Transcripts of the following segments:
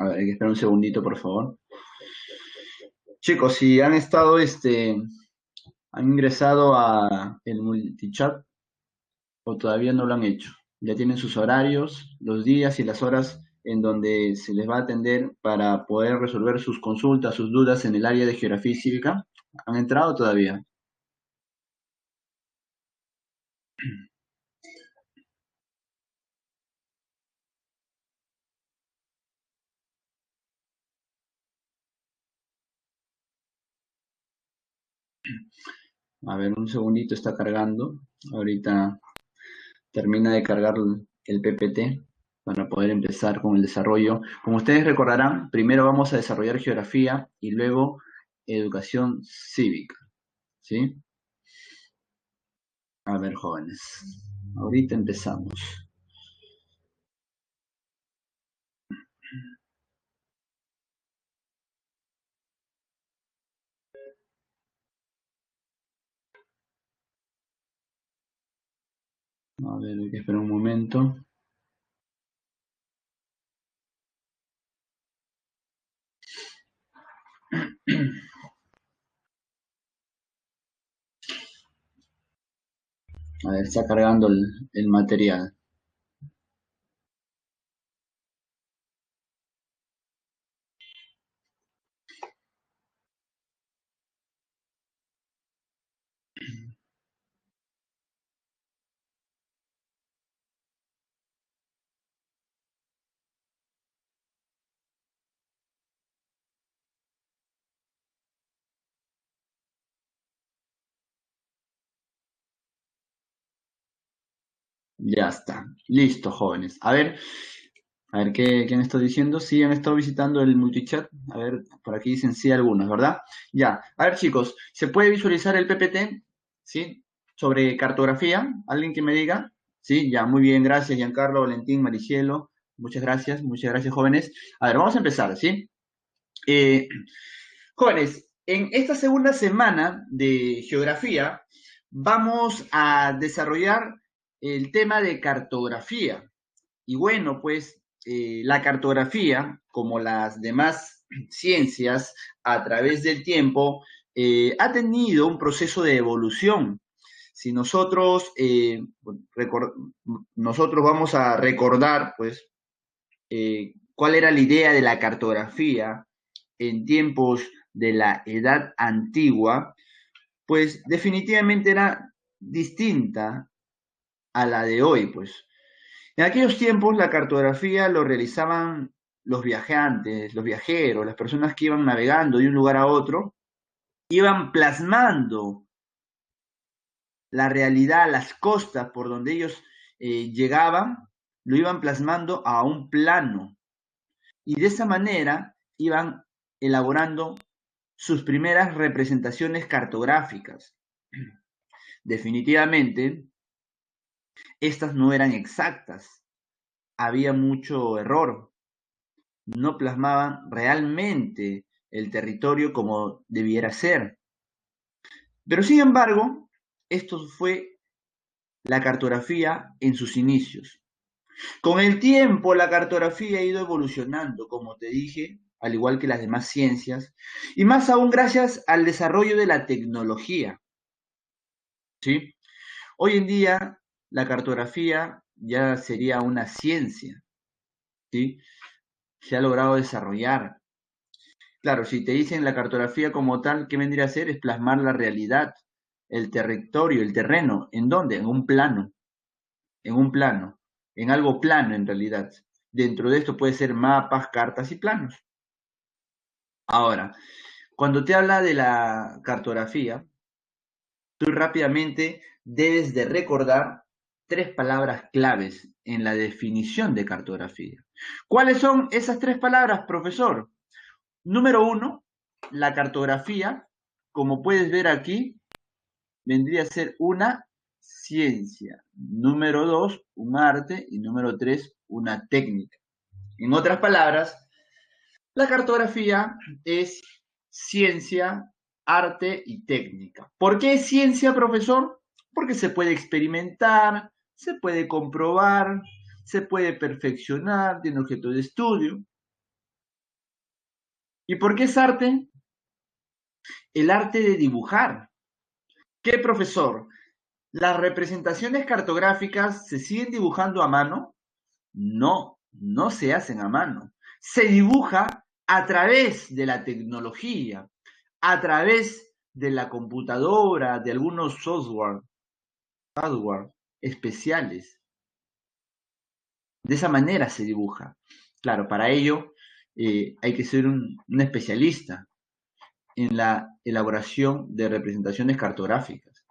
A ver, hay que esperar un segundito, por favor. Chicos, si han estado, han ingresado a el multichat o todavía no lo han hecho. Ya tienen sus horarios, los días y las horas en donde se les va a atender para poder resolver sus consultas, sus dudas en el área de geografía y cívica. ¿Han entrado todavía? A ver, un segundito, está cargando. Ahorita termina de cargar el PPT para poder empezar con el desarrollo. Como ustedes recordarán, primero vamos a desarrollar geografía y luego educación cívica, ¿sí? A ver, jóvenes, ahorita empezamos. A ver, hay que esperar un momento. A ver, está cargando el material. Ya está. Listo, jóvenes. A ver ¿qué han estado diciendo? Sí, han estado visitando el multichat. A ver, por aquí dicen sí algunos, ¿verdad? Ya. A ver, chicos, ¿se puede visualizar el PPT? ¿Sí? Sobre cartografía. ¿Alguien que me diga? Sí, ya, muy bien. Gracias, Giancarlo, Valentín, Maricielo. Muchas gracias, jóvenes. A ver, vamos a empezar, ¿sí? Eh, Jóvenes, en esta segunda semana de geografía vamos a desarrollar el tema de cartografía. Y bueno, pues la cartografía, como las demás ciencias, a través del tiempo, ha tenido un proceso de evolución. Si nosotros, nosotros vamos a recordar, pues, cuál era la idea de la cartografía en tiempos de la Edad Antigua, pues definitivamente era distinta a la de hoy, pues. En aquellos tiempos la cartografía lo realizaban los viajantes, los viajeros, las personas que iban navegando de un lugar a otro, iban plasmando la realidad, las costas por donde ellos llegaban, lo iban plasmando a un plano. Y de esa manera iban elaborando sus primeras representaciones cartográficas. Definitivamente, estas no eran exactas, había mucho error, no plasmaban realmente el territorio como debiera ser. Pero sin embargo, esto fue la cartografía en sus inicios. Con el tiempo, la cartografía ha ido evolucionando, como te dije, al igual que las demás ciencias, y más aún gracias al desarrollo de la tecnología, ¿sí? Hoy en día, la cartografía ya sería una ciencia, ¿sí? Se ha logrado desarrollar. Claro, si te dicen la cartografía como tal, ¿qué vendría a ser? Es plasmar la realidad, el territorio, el terreno. ¿En dónde? En un plano, en algo plano en realidad. Dentro de esto puede ser mapas, cartas y planos. Ahora, cuando te habla de la cartografía, tú rápidamente debes de recordar tres palabras claves en la definición de cartografía. ¿Cuáles son esas tres palabras, profesor? Número uno, la cartografía, como puedes ver aquí, vendría a ser una ciencia. Número dos, un arte. Y número tres, una técnica. En otras palabras, la cartografía es ciencia, arte y técnica. ¿Por qué es ciencia, profesor? Porque se puede experimentar, se puede comprobar, se puede perfeccionar, tiene objeto de estudio. ¿Y por qué es arte? El arte de dibujar. ¿Qué, profesor? ¿Las representaciones cartográficas se siguen dibujando a mano? No, no se hacen a mano. Se dibuja a través de la tecnología, a través de la computadora, de algunos hardware especiales. De esa manera se dibuja. Claro, para ello hay que ser un especialista en la elaboración de representaciones cartográficas.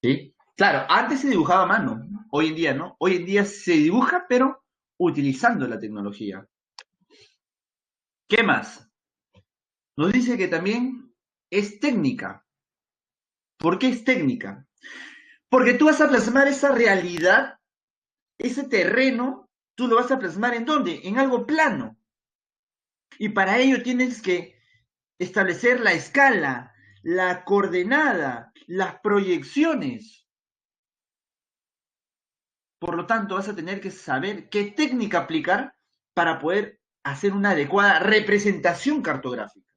¿Sí? Claro, antes se dibujaba a mano, hoy en día no. Hoy en día se dibuja, pero utilizando la tecnología. ¿Qué más? Nos dice que también es técnica. ¿Por qué es técnica? Porque tú vas a plasmar esa realidad, ese terreno, tú lo vas a plasmar ¿en dónde? En algo plano. Y para ello tienes que establecer la escala, la coordenada, las proyecciones. Por lo tanto, vas a tener que saber qué técnica aplicar para poder hacer una adecuada representación cartográfica.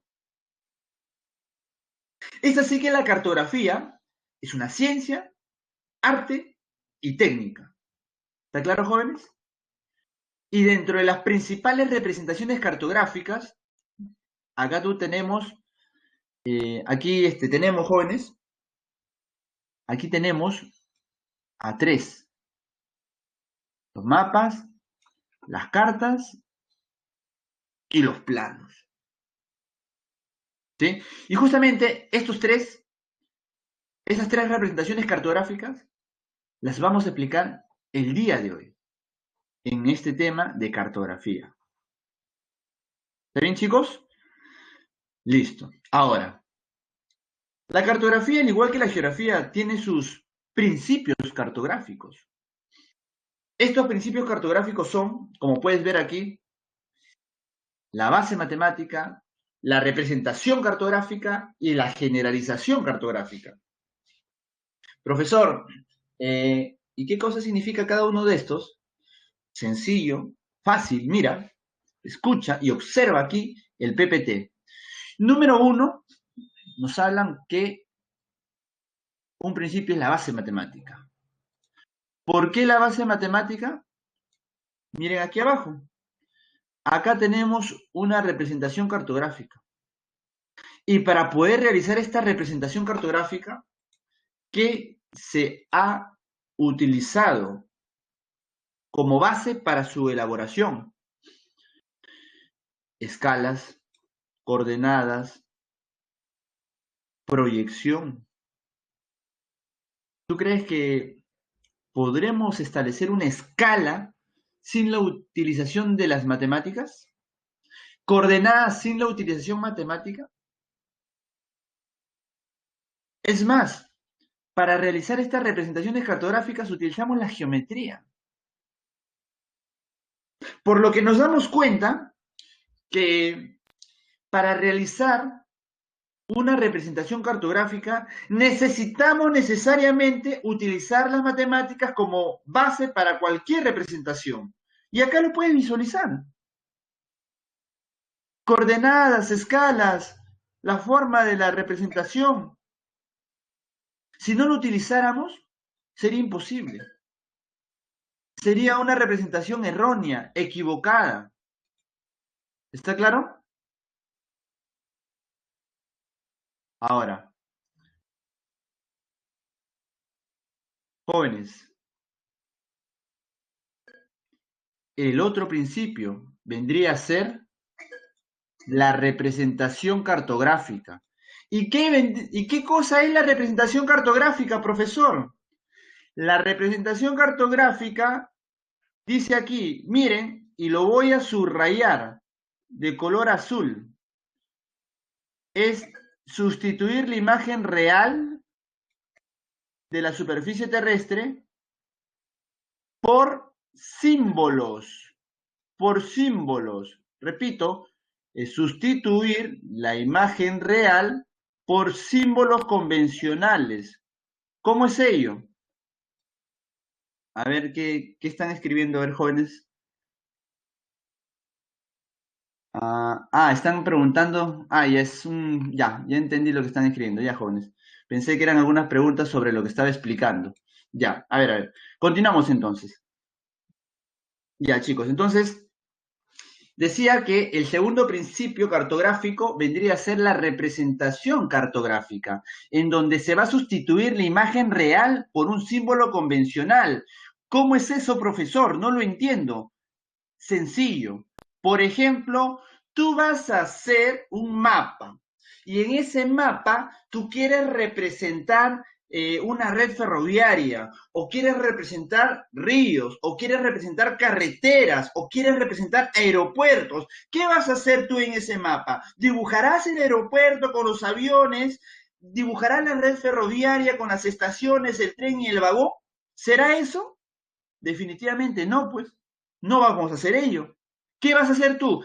Es así que la cartografía es una ciencia, arte y técnica. ¿Está claro, jóvenes? Y dentro de las principales representaciones cartográficas, acá tú tenemos, aquí tenemos, jóvenes, aquí tenemos a tres: los mapas, las cartas y los planos. ¿Sí? Y justamente esas tres representaciones cartográficas, las vamos a explicar el día de hoy en este tema de cartografía. ¿Está bien, chicos? Listo. Ahora, la cartografía, al igual que la geografía, tiene sus principios cartográficos. Estos principios cartográficos son, como puedes ver aquí, la base matemática, la representación cartográfica y la generalización cartográfica. Profesor, ¿y qué cosa significa cada uno de estos? Sencillo, fácil, mira, escucha y observa aquí el PPT. Número 1, nos hablan que un principio es la base matemática. ¿Por qué la base matemática? Miren aquí abajo. Acá tenemos una representación cartográfica. Y para poder realizar esta representación cartográfica, ¿qué se ha utilizado como base para su elaboración? Escalas, coordenadas, proyección. ¿Tú crees que podremos establecer una escala sin la utilización de las matemáticas? ¿Coordenadas sin la utilización matemática? Es más, para realizar estas representaciones cartográficas utilizamos la geometría. Por lo que nos damos cuenta que para realizar una representación cartográfica necesitamos necesariamente utilizar las matemáticas como base para cualquier representación. Y acá lo puedes visualizar. Coordenadas, escalas, la forma de la representación. Si no lo utilizáramos, sería imposible. Sería una representación errónea, equivocada. ¿Está claro? Ahora, jóvenes, el otro principio vendría a ser la representación cartográfica. ¿Y qué cosa es la representación cartográfica, profesor? La representación cartográfica dice aquí, miren, y lo voy a subrayar de color azul, es sustituir la imagen real de la superficie terrestre por símbolos. por símbolos. Repito, es sustituir la imagen real por símbolos convencionales. ¿Cómo es ello? A ver, ¿qué están escribiendo? A ver, jóvenes. Están preguntando. Ya entendí lo que están escribiendo, ya, jóvenes. Pensé que eran algunas preguntas sobre lo que estaba explicando. Ya, a ver. Continuamos entonces. Ya, chicos, entonces decía que el segundo principio cartográfico vendría a ser la representación cartográfica, en donde se va a sustituir la imagen real por un símbolo convencional. ¿Cómo es eso, profesor? No lo entiendo. Sencillo. Por ejemplo, tú vas a hacer un mapa y en ese mapa tú quieres representar una red ferroviaria o quieres representar ríos o quieres representar carreteras o quieres representar aeropuertos. ¿Qué vas a hacer tú en ese mapa? ¿Dibujarás el aeropuerto con los aviones? ¿Dibujarás la red ferroviaria con las estaciones, el tren y el vagón? ¿Será eso? Definitivamente no, pues. No vamos a hacer ello. ¿Qué vas a hacer tú?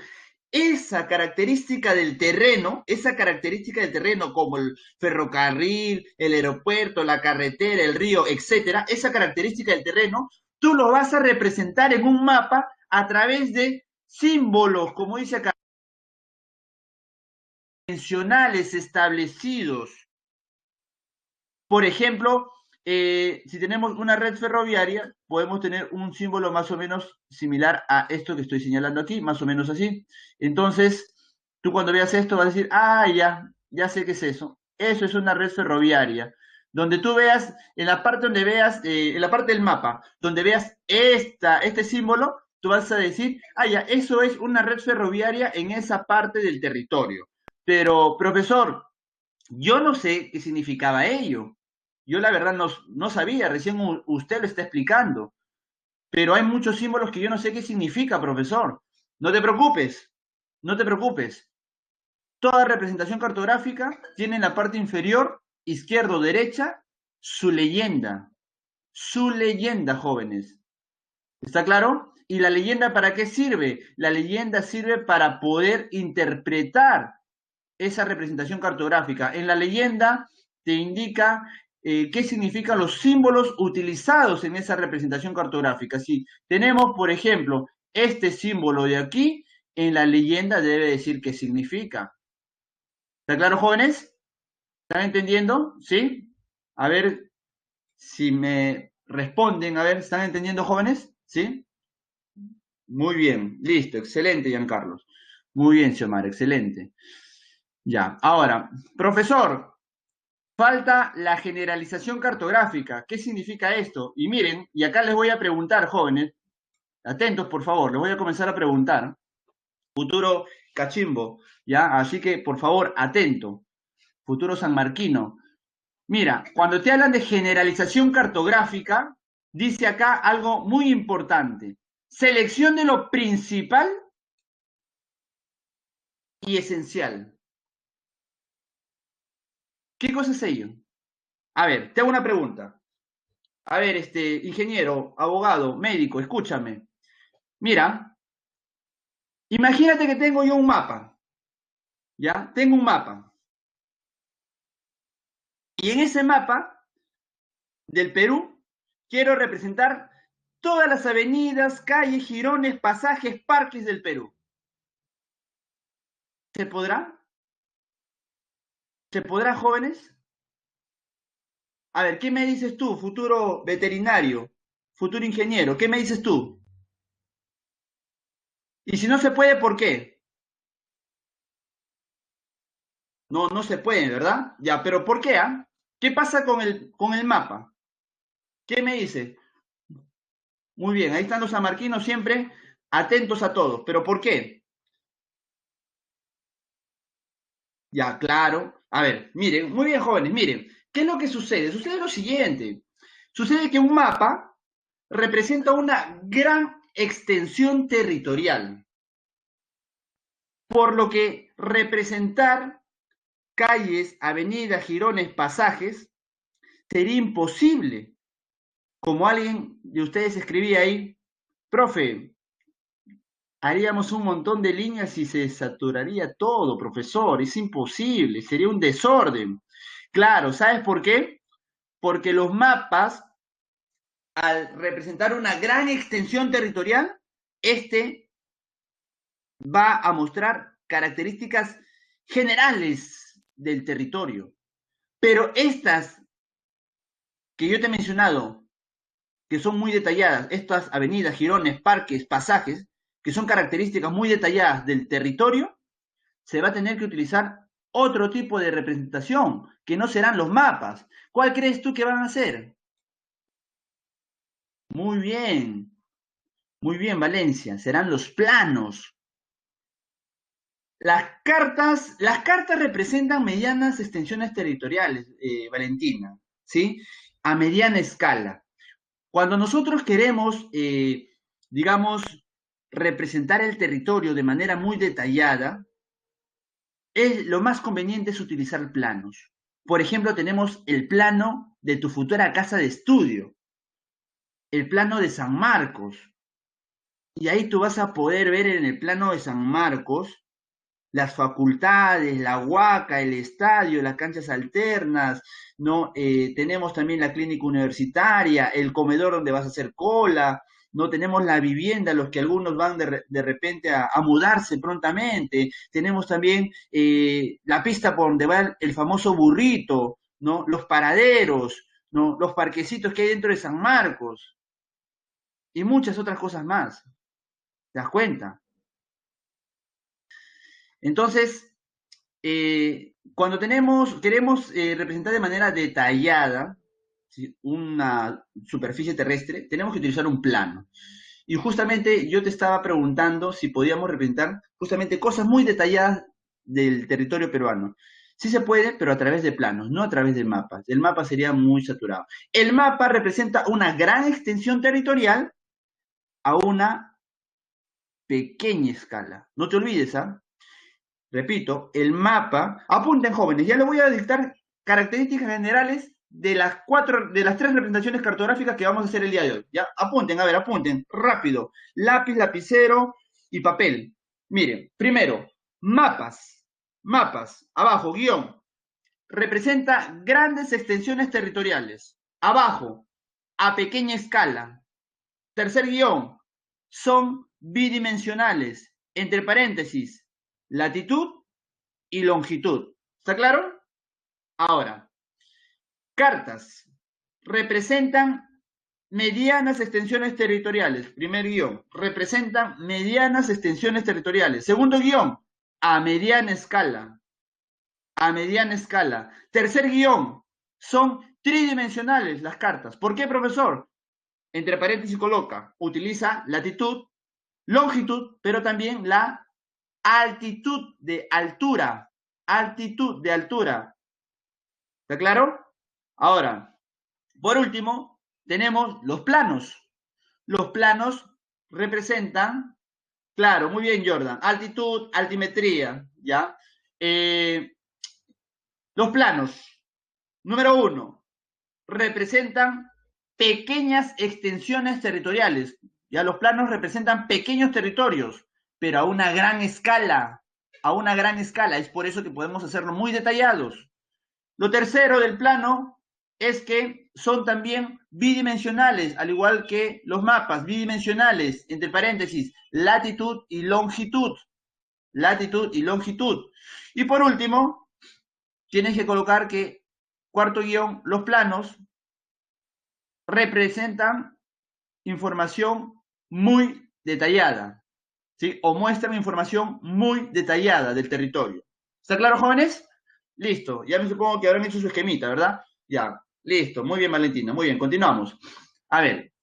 Esa característica del terreno, como el ferrocarril, el aeropuerto, la carretera, el río, etcétera, esa característica del terreno, tú lo vas a representar en un mapa a través de símbolos, como dice acá, convencionales establecidos. Por ejemplo, si tenemos una red ferroviaria, podemos tener un símbolo más o menos similar a esto que estoy señalando aquí, más o menos así. Entonces, tú cuando veas esto vas a decir, ya sé qué es eso. Eso es una red ferroviaria. Donde tú veas, en la parte donde veas, en la parte del mapa, donde veas este símbolo, tú vas a decir, eso es una red ferroviaria en esa parte del territorio. Pero, profesor, yo no sé qué significaba ello. Yo la verdad no sabía, recién usted lo está explicando. Pero hay muchos símbolos que yo no sé qué significa, profesor. No te preocupes, no te preocupes. Toda representación cartográfica tiene en la parte inferior, izquierda o derecha, su leyenda, jóvenes. ¿Está claro? ¿Y la leyenda para qué sirve? La leyenda sirve para poder interpretar esa representación cartográfica. En la leyenda te indica qué significan los símbolos utilizados en esa representación cartográfica. Si tenemos, por ejemplo, este símbolo de aquí, en la leyenda debe decir qué significa. ¿Está claro, jóvenes? ¿Están entendiendo? ¿Sí? A ver si me responden. A ver, ¿están entendiendo, jóvenes? ¿Sí? Muy bien, listo, excelente, Giancarlos. Muy bien, Xiomara, excelente. Ya, ahora, profesor, falta la generalización cartográfica. ¿Qué significa esto? Y miren, y acá les voy a preguntar, jóvenes, atentos por favor, les voy a comenzar a preguntar, futuro cachimbo, ¿ya? Así que por favor, atento, futuro sanmarquino. Mira, cuando te hablan de generalización cartográfica, dice acá algo muy importante. Selección de lo principal y esencial. ¿Qué cosa es ello? A ver, te hago una pregunta. A ver, ingeniero, abogado, médico, escúchame. Mira, imagínate que tengo yo un mapa, ¿ya? Tengo un mapa. Y en ese mapa del Perú quiero representar todas las avenidas, calles, jirones, pasajes, parques del Perú. ¿Se podrá? ¿Se podrá, jóvenes? A ver, ¿qué me dices tú, futuro veterinario, futuro ingeniero? ¿Qué me dices tú? Y si no se puede, ¿por qué? No se puede, ¿verdad? Ya, pero ¿por qué? ¿Qué pasa con el mapa? ¿Qué me dice? Muy bien, ahí están los samarquinos siempre atentos a todos. ¿Pero por qué? Ya, claro. A ver, miren, muy bien, jóvenes, miren, ¿qué es lo que sucede? Sucede lo siguiente. Sucede que un mapa representa una gran extensión territorial, por lo que representar calles, avenidas, jirones, pasajes sería imposible. Como alguien de ustedes escribía ahí, profe, Haríamos un montón de líneas y se saturaría todo, profesor. Es imposible, sería un desorden. Claro, ¿sabes por qué? Porque los mapas, al representar una gran extensión territorial, este va a mostrar características generales del territorio. Pero estas que yo te he mencionado, que son muy detalladas, estas avenidas, jirones, parques, pasajes, que son características muy detalladas del territorio, se va a tener que utilizar otro tipo de representación, que no serán los mapas. ¿Cuál crees tú que van a ser? Muy bien, Valencia, serán los planos. Las cartas representan medianas extensiones territoriales, Valentina, ¿sí? A mediana escala. Cuando nosotros queremos, digamos, representar el territorio de manera muy detallada, lo más conveniente es utilizar planos. Por ejemplo, tenemos el plano de tu futura casa de estudio, el plano de San Marcos, y ahí tú vas a poder ver en el plano de San Marcos las facultades, la huaca, el estadio, las canchas alternas, ¿no? Tenemos también la clínica universitaria, el comedor donde vas a hacer cola, ¿no? Tenemos la vivienda, los que algunos van de repente a mudarse prontamente, tenemos también la pista por donde va el famoso burrito, ¿no? Los paraderos, ¿no? Los parquecitos que hay dentro de San Marcos y muchas otras cosas más. ¿Te das cuenta? Entonces, cuando queremos representar de manera detallada, ¿sí?, una superficie terrestre, tenemos que utilizar un plano. Y justamente yo te estaba preguntando si podíamos representar justamente cosas muy detalladas del territorio peruano. Sí se puede, pero a través de planos, no a través de mapas. El mapa sería muy saturado. El mapa representa una gran extensión territorial a una pequeña escala. No te olvides, ¿ah? Repito, el mapa, apunten jóvenes, ya les voy a dictar características generales de las tres representaciones cartográficas que vamos a hacer el día de hoy. Ya, apunten, a ver, apunten, rápido, lápiz, lapicero y papel. Miren, primero, mapas, abajo, guión, representa grandes extensiones territoriales. Abajo, a pequeña escala. Tercer guión, son bidimensionales, entre paréntesis, latitud y longitud. ¿Está claro? Ahora, cartas representan medianas extensiones territoriales. Primer guión, representan medianas extensiones territoriales. Segundo guión, a mediana escala. A mediana escala. Tercer guión, son tridimensionales las cartas. ¿Por qué, profesor? Entre paréntesis coloca, utiliza latitud, longitud, pero también la altitud de altura. Altitud de altura. ¿Está claro? Ahora, por último, tenemos los planos. Los planos representan, claro, muy bien, Jordan, altitud, altimetría, ¿ya? Los planos, número uno, representan pequeñas extensiones territoriales. Ya los planos representan pequeños territorios, pero a una gran escala. A una gran escala. Es por eso que podemos hacerlo muy detallados. Lo tercero del plano es que son también bidimensionales, al igual que los mapas, bidimensionales, entre paréntesis, latitud y longitud. Latitud y longitud. Y por último, tienes que colocar que, cuarto guión, los planos representan información muy detallada, ¿sí? O muestran información muy detallada del territorio. ¿Está claro, jóvenes? Listo, ya me supongo que habrán hecho su esquemita, ¿verdad? Ya, listo, muy bien, Valentina, muy bien, continuamos. A ver,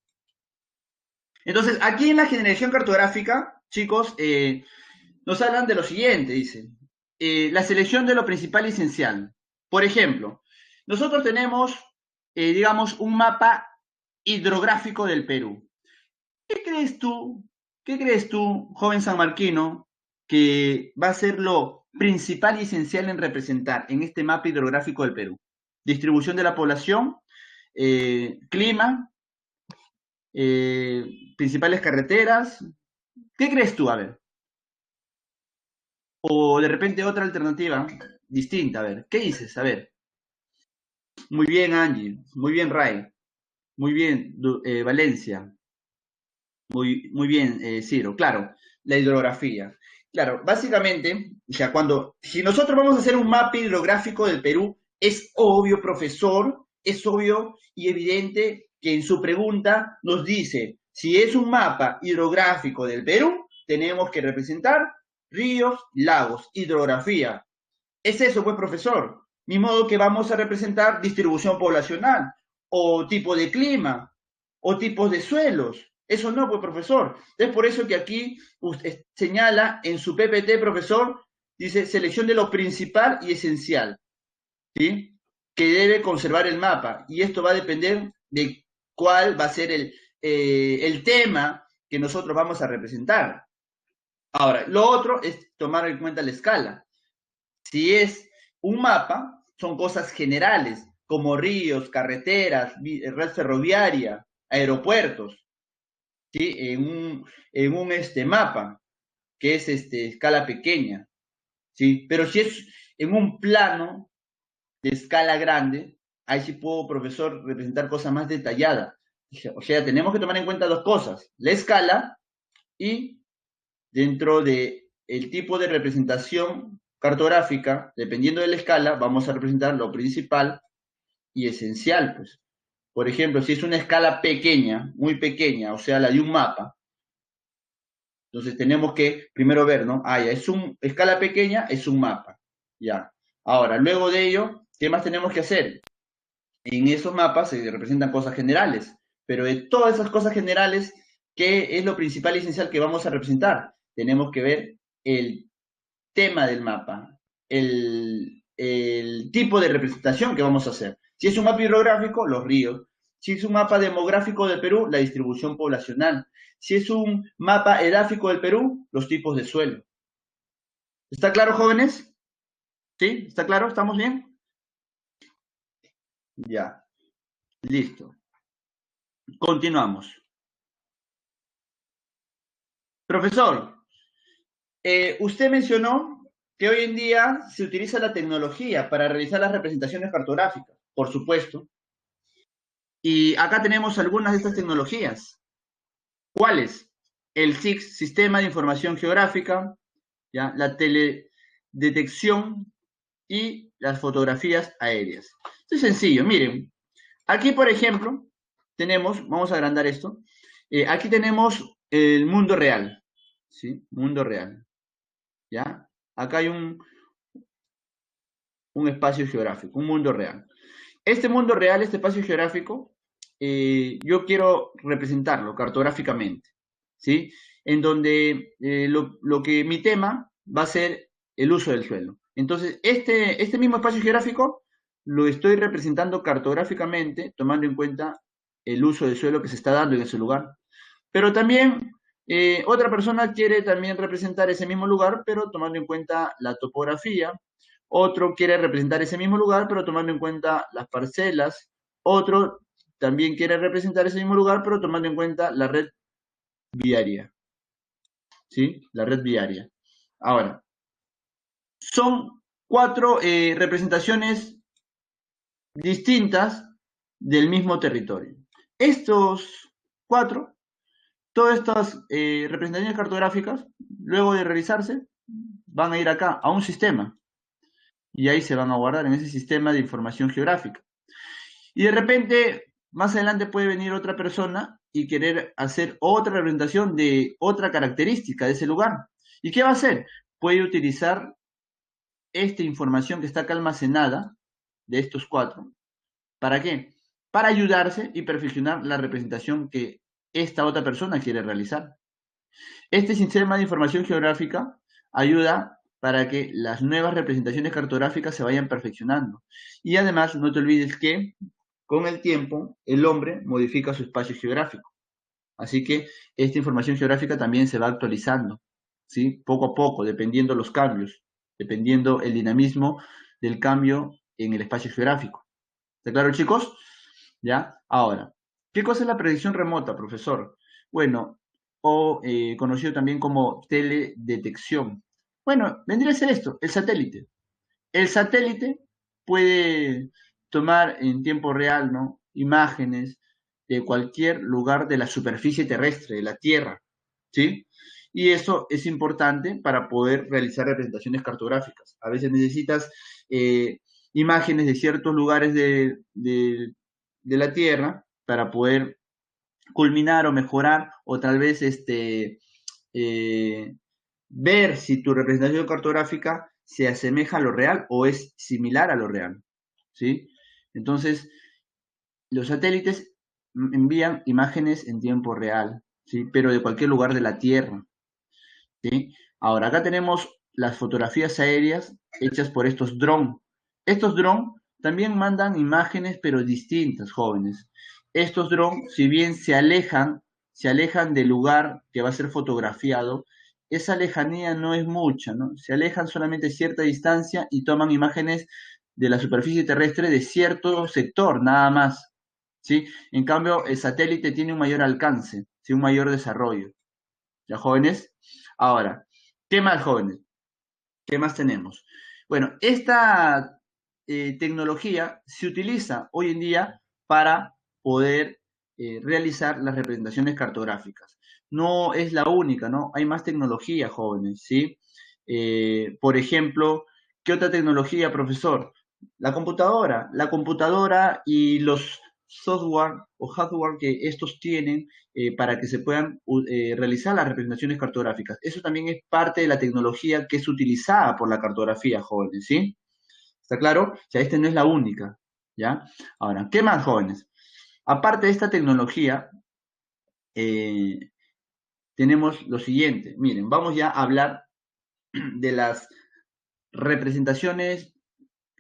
entonces, aquí en la generación cartográfica, chicos, nos hablan de lo siguiente, dice, la selección de lo principal y esencial. Por ejemplo, nosotros tenemos, digamos, un mapa hidrográfico del Perú. ¿Qué crees tú, joven sanmarquino, que va a ser lo principal y esencial en representar en este mapa hidrográfico del Perú? Distribución de la población, clima, principales carreteras, ¿Qué crees tú? A ver. O de repente otra alternativa distinta. A ver, ¿qué dices? A ver. Muy bien, Angie. Muy bien, Ray. Muy bien, Valencia. Muy bien, Ciro. Claro, la hidrografía. Claro, básicamente, o sea, si nosotros vamos a hacer un mapa hidrográfico del Perú, es obvio, profesor, es obvio y evidente que en su pregunta nos dice, si es un mapa hidrográfico del Perú, tenemos que representar ríos, lagos, hidrografía. Es eso, pues, profesor. Ni modo que vamos a representar distribución poblacional, o tipo de clima, o tipos de suelos. Eso no, pues, profesor. Es por eso que aquí usted señala en su PPT, profesor, dice selección de lo principal y esencial, ¿sí? Que debe conservar el mapa. Y esto va a depender de cuál va a ser el tema que nosotros vamos a representar. Ahora, lo otro es tomar en cuenta la escala. Si es un mapa, son cosas generales, como ríos, carreteras, red ferroviaria, aeropuertos, ¿sí? En un mapa, que es escala pequeña, ¿sí? Pero si es en un plano de escala grande, ahí sí puedo, profesor, representar cosas más detalladas. O sea, tenemos que tomar en cuenta dos cosas, la escala y dentro de el tipo de representación cartográfica, dependiendo de la escala, vamos a representar lo principal y esencial, pues. Por ejemplo, si es una escala pequeña, muy pequeña, o sea, la de un mapa, entonces tenemos que primero ver, ¿no? Ah, ya, escala pequeña, es un mapa, ya. Ahora, luego de ello, ¿qué más tenemos que hacer? En esos mapas se representan cosas generales, pero de todas esas cosas generales, ¿qué es lo principal y esencial que vamos a representar? Tenemos que ver el tema del mapa, el tipo de representación que vamos a hacer. Si es un mapa hidrográfico, los ríos. Si es un mapa demográfico del Perú, la distribución poblacional. Si es un mapa edáfico del Perú, los tipos de suelo. ¿Está claro, jóvenes? ¿Sí? ¿Está claro? ¿Estamos bien? Ya, listo. Continuamos. Profesor, usted mencionó que hoy en día se utiliza la tecnología para realizar las representaciones cartográficas, por supuesto. Y acá tenemos algunas de estas tecnologías. ¿Cuáles? El SIX, Sistema de Información Geográfica, ¿ya? La teledetección y las fotografías aéreas. Esto es sencillo, miren. Aquí, por ejemplo, vamos a agrandar esto. Aquí tenemos el mundo real, ¿sí? Mundo real, ¿ya? Acá hay un espacio geográfico, un mundo real. Este mundo real, este espacio geográfico, yo quiero representarlo cartográficamente, ¿sí? En donde lo que mi tema va a ser el uso del suelo. Entonces, este mismo espacio geográfico lo estoy representando cartográficamente, tomando en cuenta el uso del suelo que se está dando en ese lugar. Pero también otra persona quiere también representar ese mismo lugar, pero tomando en cuenta la topografía. Otro quiere representar ese mismo lugar, pero tomando en cuenta las parcelas. Otro también quiere representar ese mismo lugar, pero tomando en cuenta la red viaria. ¿Sí? La red viaria. Ahora, son cuatro representaciones distintas del mismo territorio. Estos cuatro, todas estas representaciones cartográficas, luego de realizarse, van a ir acá, a un sistema, y ahí se van a guardar en ese sistema de información geográfica. Y de repente, más adelante puede venir otra persona y querer hacer otra representación de otra característica de ese lugar. ¿Y qué va a hacer? Puede utilizar esta información que está acá almacenada, de estos cuatro. ¿Para qué? Para ayudarse y perfeccionar la representación que esta otra persona quiere realizar. Este sistema de información geográfica ayuda para que las nuevas representaciones cartográficas se vayan perfeccionando. Y además, no te olvides que con el tiempo el hombre modifica su espacio geográfico. Así que esta información geográfica también se va actualizando, ¿sí? Poco a poco, dependiendo los cambios, dependiendo el dinamismo del cambio en el espacio geográfico. ¿Está claro, chicos? ¿Ya? Ahora, ¿qué cosa es la predicción remota, profesor? Bueno, o conocido también como teledetección. Bueno, vendría a ser esto, el satélite. El satélite puede tomar en tiempo real, ¿no? Imágenes de cualquier lugar de la superficie terrestre, de la Tierra, ¿sí? Y eso es importante para poder realizar representaciones cartográficas. A veces necesitas eh, imágenes de ciertos lugares de la Tierra para poder culminar o mejorar o tal vez eh, ver si tu representación cartográfica se asemeja a lo real o es similar a lo real, ¿sí? Entonces, los satélites envían imágenes en tiempo real, ¿sí? Pero de cualquier lugar de la Tierra, ¿sí? Ahora, acá tenemos las fotografías aéreas hechas por estos drones. Estos drones también mandan imágenes, pero distintas, jóvenes. Estos drones, si bien se alejan del lugar que va a ser fotografiado, esa lejanía no es mucha, ¿no? Se alejan solamente cierta distancia y toman imágenes de la superficie terrestre de cierto sector, nada más, ¿sí? En cambio, el satélite tiene un mayor alcance, ¿sí? Un mayor desarrollo. ¿Ya, jóvenes? Ahora, ¿qué más, jóvenes? ¿Qué más tenemos? Bueno, esta tecnología se utiliza hoy en día para poder realizar las representaciones cartográficas. No es la única, ¿no? Hay más tecnología, jóvenes, ¿sí? Por ejemplo, ¿qué otra tecnología, profesor? La computadora y los software o hardware que estos tienen para que se puedan realizar las representaciones cartográficas. Eso también es parte de la tecnología que es utilizada por la cartografía, jóvenes, ¿sí? ¿Está claro? O sea, esta no es la única, ¿ya? Ahora, ¿qué más, jóvenes? Aparte de esta tecnología, eh, tenemos lo siguiente. Miren, vamos ya a hablar de las representaciones,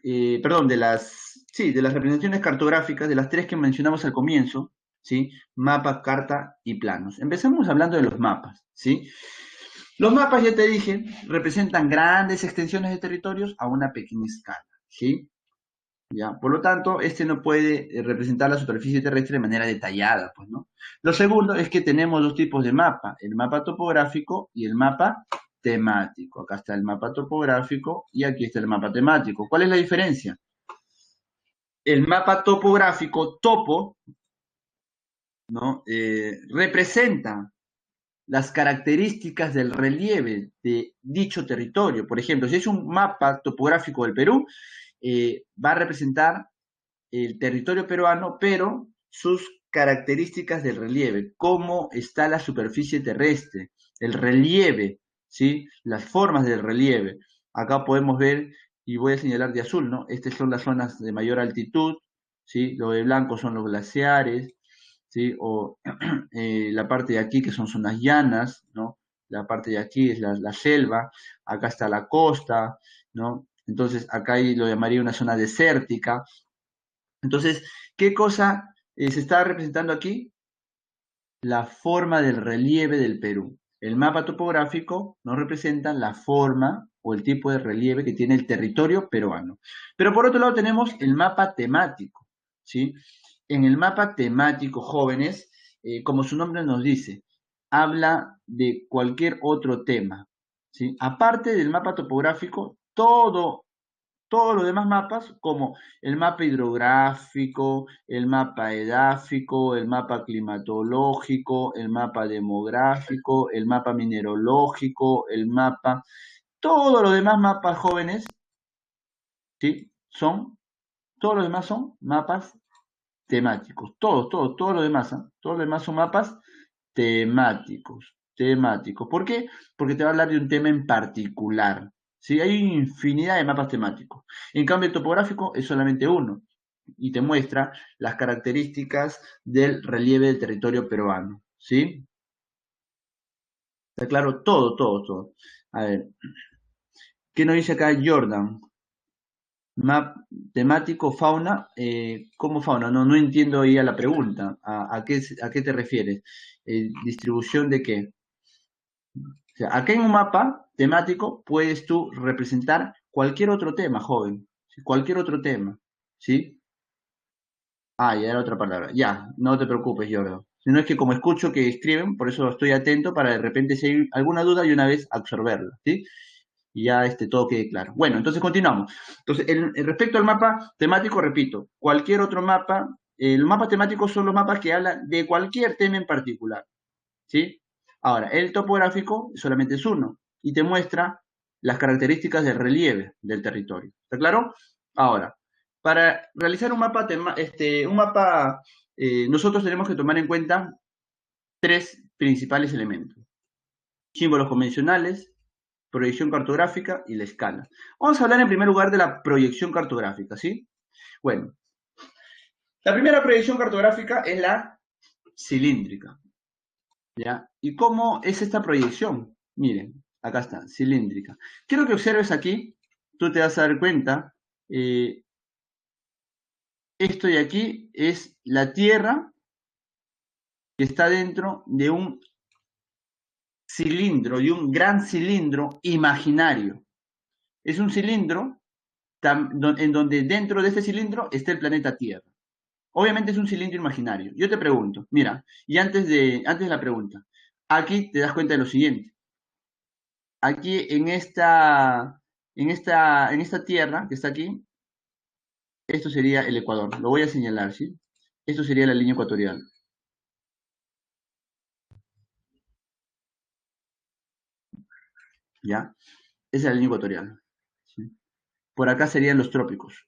perdón, de las representaciones cartográficas, de las tres que mencionamos al comienzo, ¿sí? Mapa, carta y planos. Empezamos hablando de los mapas, ¿sí? Los mapas, ya te dije, representan grandes extensiones de territorios a una pequeña escala, ¿sí? ¿Ya? Por lo tanto, este no puede representar la superficie terrestre de manera detallada, pues, ¿no? Lo segundo es que tenemos dos tipos de mapa, el mapa topográfico y el mapa temático. Acá está el mapa topográfico y aquí está el mapa temático. ¿Cuál es la diferencia? El mapa topográfico, topo, ¿no? Representa las características del relieve de dicho territorio. Por ejemplo, si es un mapa topográfico del Perú, va a representar el territorio peruano, pero sus características del relieve, cómo está la superficie terrestre, el relieve, ¿sí? Las formas del relieve. Acá podemos ver, y voy a señalar de azul, ¿no? Estas son las zonas de mayor altitud, ¿sí? Lo de blanco son los glaciares, ¿sí? O la parte de aquí que son zonas llanas, ¿no? La parte de aquí es la selva, acá está la costa, ¿no? Entonces acá hay, lo llamaría una zona desértica. Entonces, ¿qué cosa se está representando aquí? La forma del relieve del Perú. El mapa topográfico nos representa la forma o el tipo de relieve que tiene el territorio peruano. Pero por otro lado tenemos el mapa temático, ¿sí? En el mapa temático, jóvenes, como su nombre nos dice, habla de cualquier otro tema, ¿sí? Aparte del mapa topográfico, todos los demás mapas, como el mapa hidrográfico, el mapa edáfico, el mapa climatológico, el mapa demográfico, el mapa mineralógico, todos los demás mapas, jóvenes, ¿sí? Todos los demás son mapas temáticos, todos los demás, ¿ah? Todos los demás son mapas temáticos. ¿Por qué? Porque te va a hablar de un tema en particular. ¿Sí? Hay infinidad de mapas temáticos. En cambio, el topográfico es solamente uno y te muestra las características del relieve del territorio peruano. ¿Sí? Está claro todo. A ver, ¿qué nos dice acá Jordan? Map temático, fauna, ¿cómo fauna? No entiendo ahí a la pregunta. ¿A qué te refieres? ¿Distribución de qué? O sea, acá en un mapa temático puedes tú representar cualquier otro tema, joven. ¿Sí? Cualquier otro tema. ¿Sí? Ah, ya era otra palabra. Ya, no te preocupes, Jordan. sino es que como escucho que escriben, por eso estoy atento para de repente si hay alguna duda y una vez absorberla, ¿sí? Y ya todo quede claro. Bueno, entonces continuamos. Entonces, respecto al mapa temático, repito, cualquier otro mapa, los mapas temáticos son los mapas que hablan de cualquier tema en particular, ¿sí? Ahora, el topográfico solamente es uno y te muestra las características del relieve del territorio. ¿Está claro? Ahora, para realizar un mapa, nosotros tenemos que tomar en cuenta tres principales elementos. Símbolos convencionales, proyección cartográfica y la escala. Vamos a hablar en primer lugar de la proyección cartográfica, ¿sí? Bueno, la primera proyección cartográfica es la cilíndrica, ¿ya? ¿Y cómo es esta proyección? Miren, acá está, cilíndrica. Quiero que observes aquí, tú te vas a dar cuenta, eh, esto de aquí es la Tierra que está dentro de un cilindro, de un gran cilindro imaginario. Es un cilindro en donde dentro de este cilindro está el planeta Tierra. Obviamente es un cilindro imaginario. Yo te pregunto, mira, y antes de la pregunta, aquí te das cuenta de lo siguiente. Aquí en esta tierra que está aquí, esto sería el Ecuador. Lo voy a señalar, ¿sí? Esto sería la línea ecuatorial, ¿ya? Esa es la línea ecuatorial, ¿sí? Por acá serían los trópicos,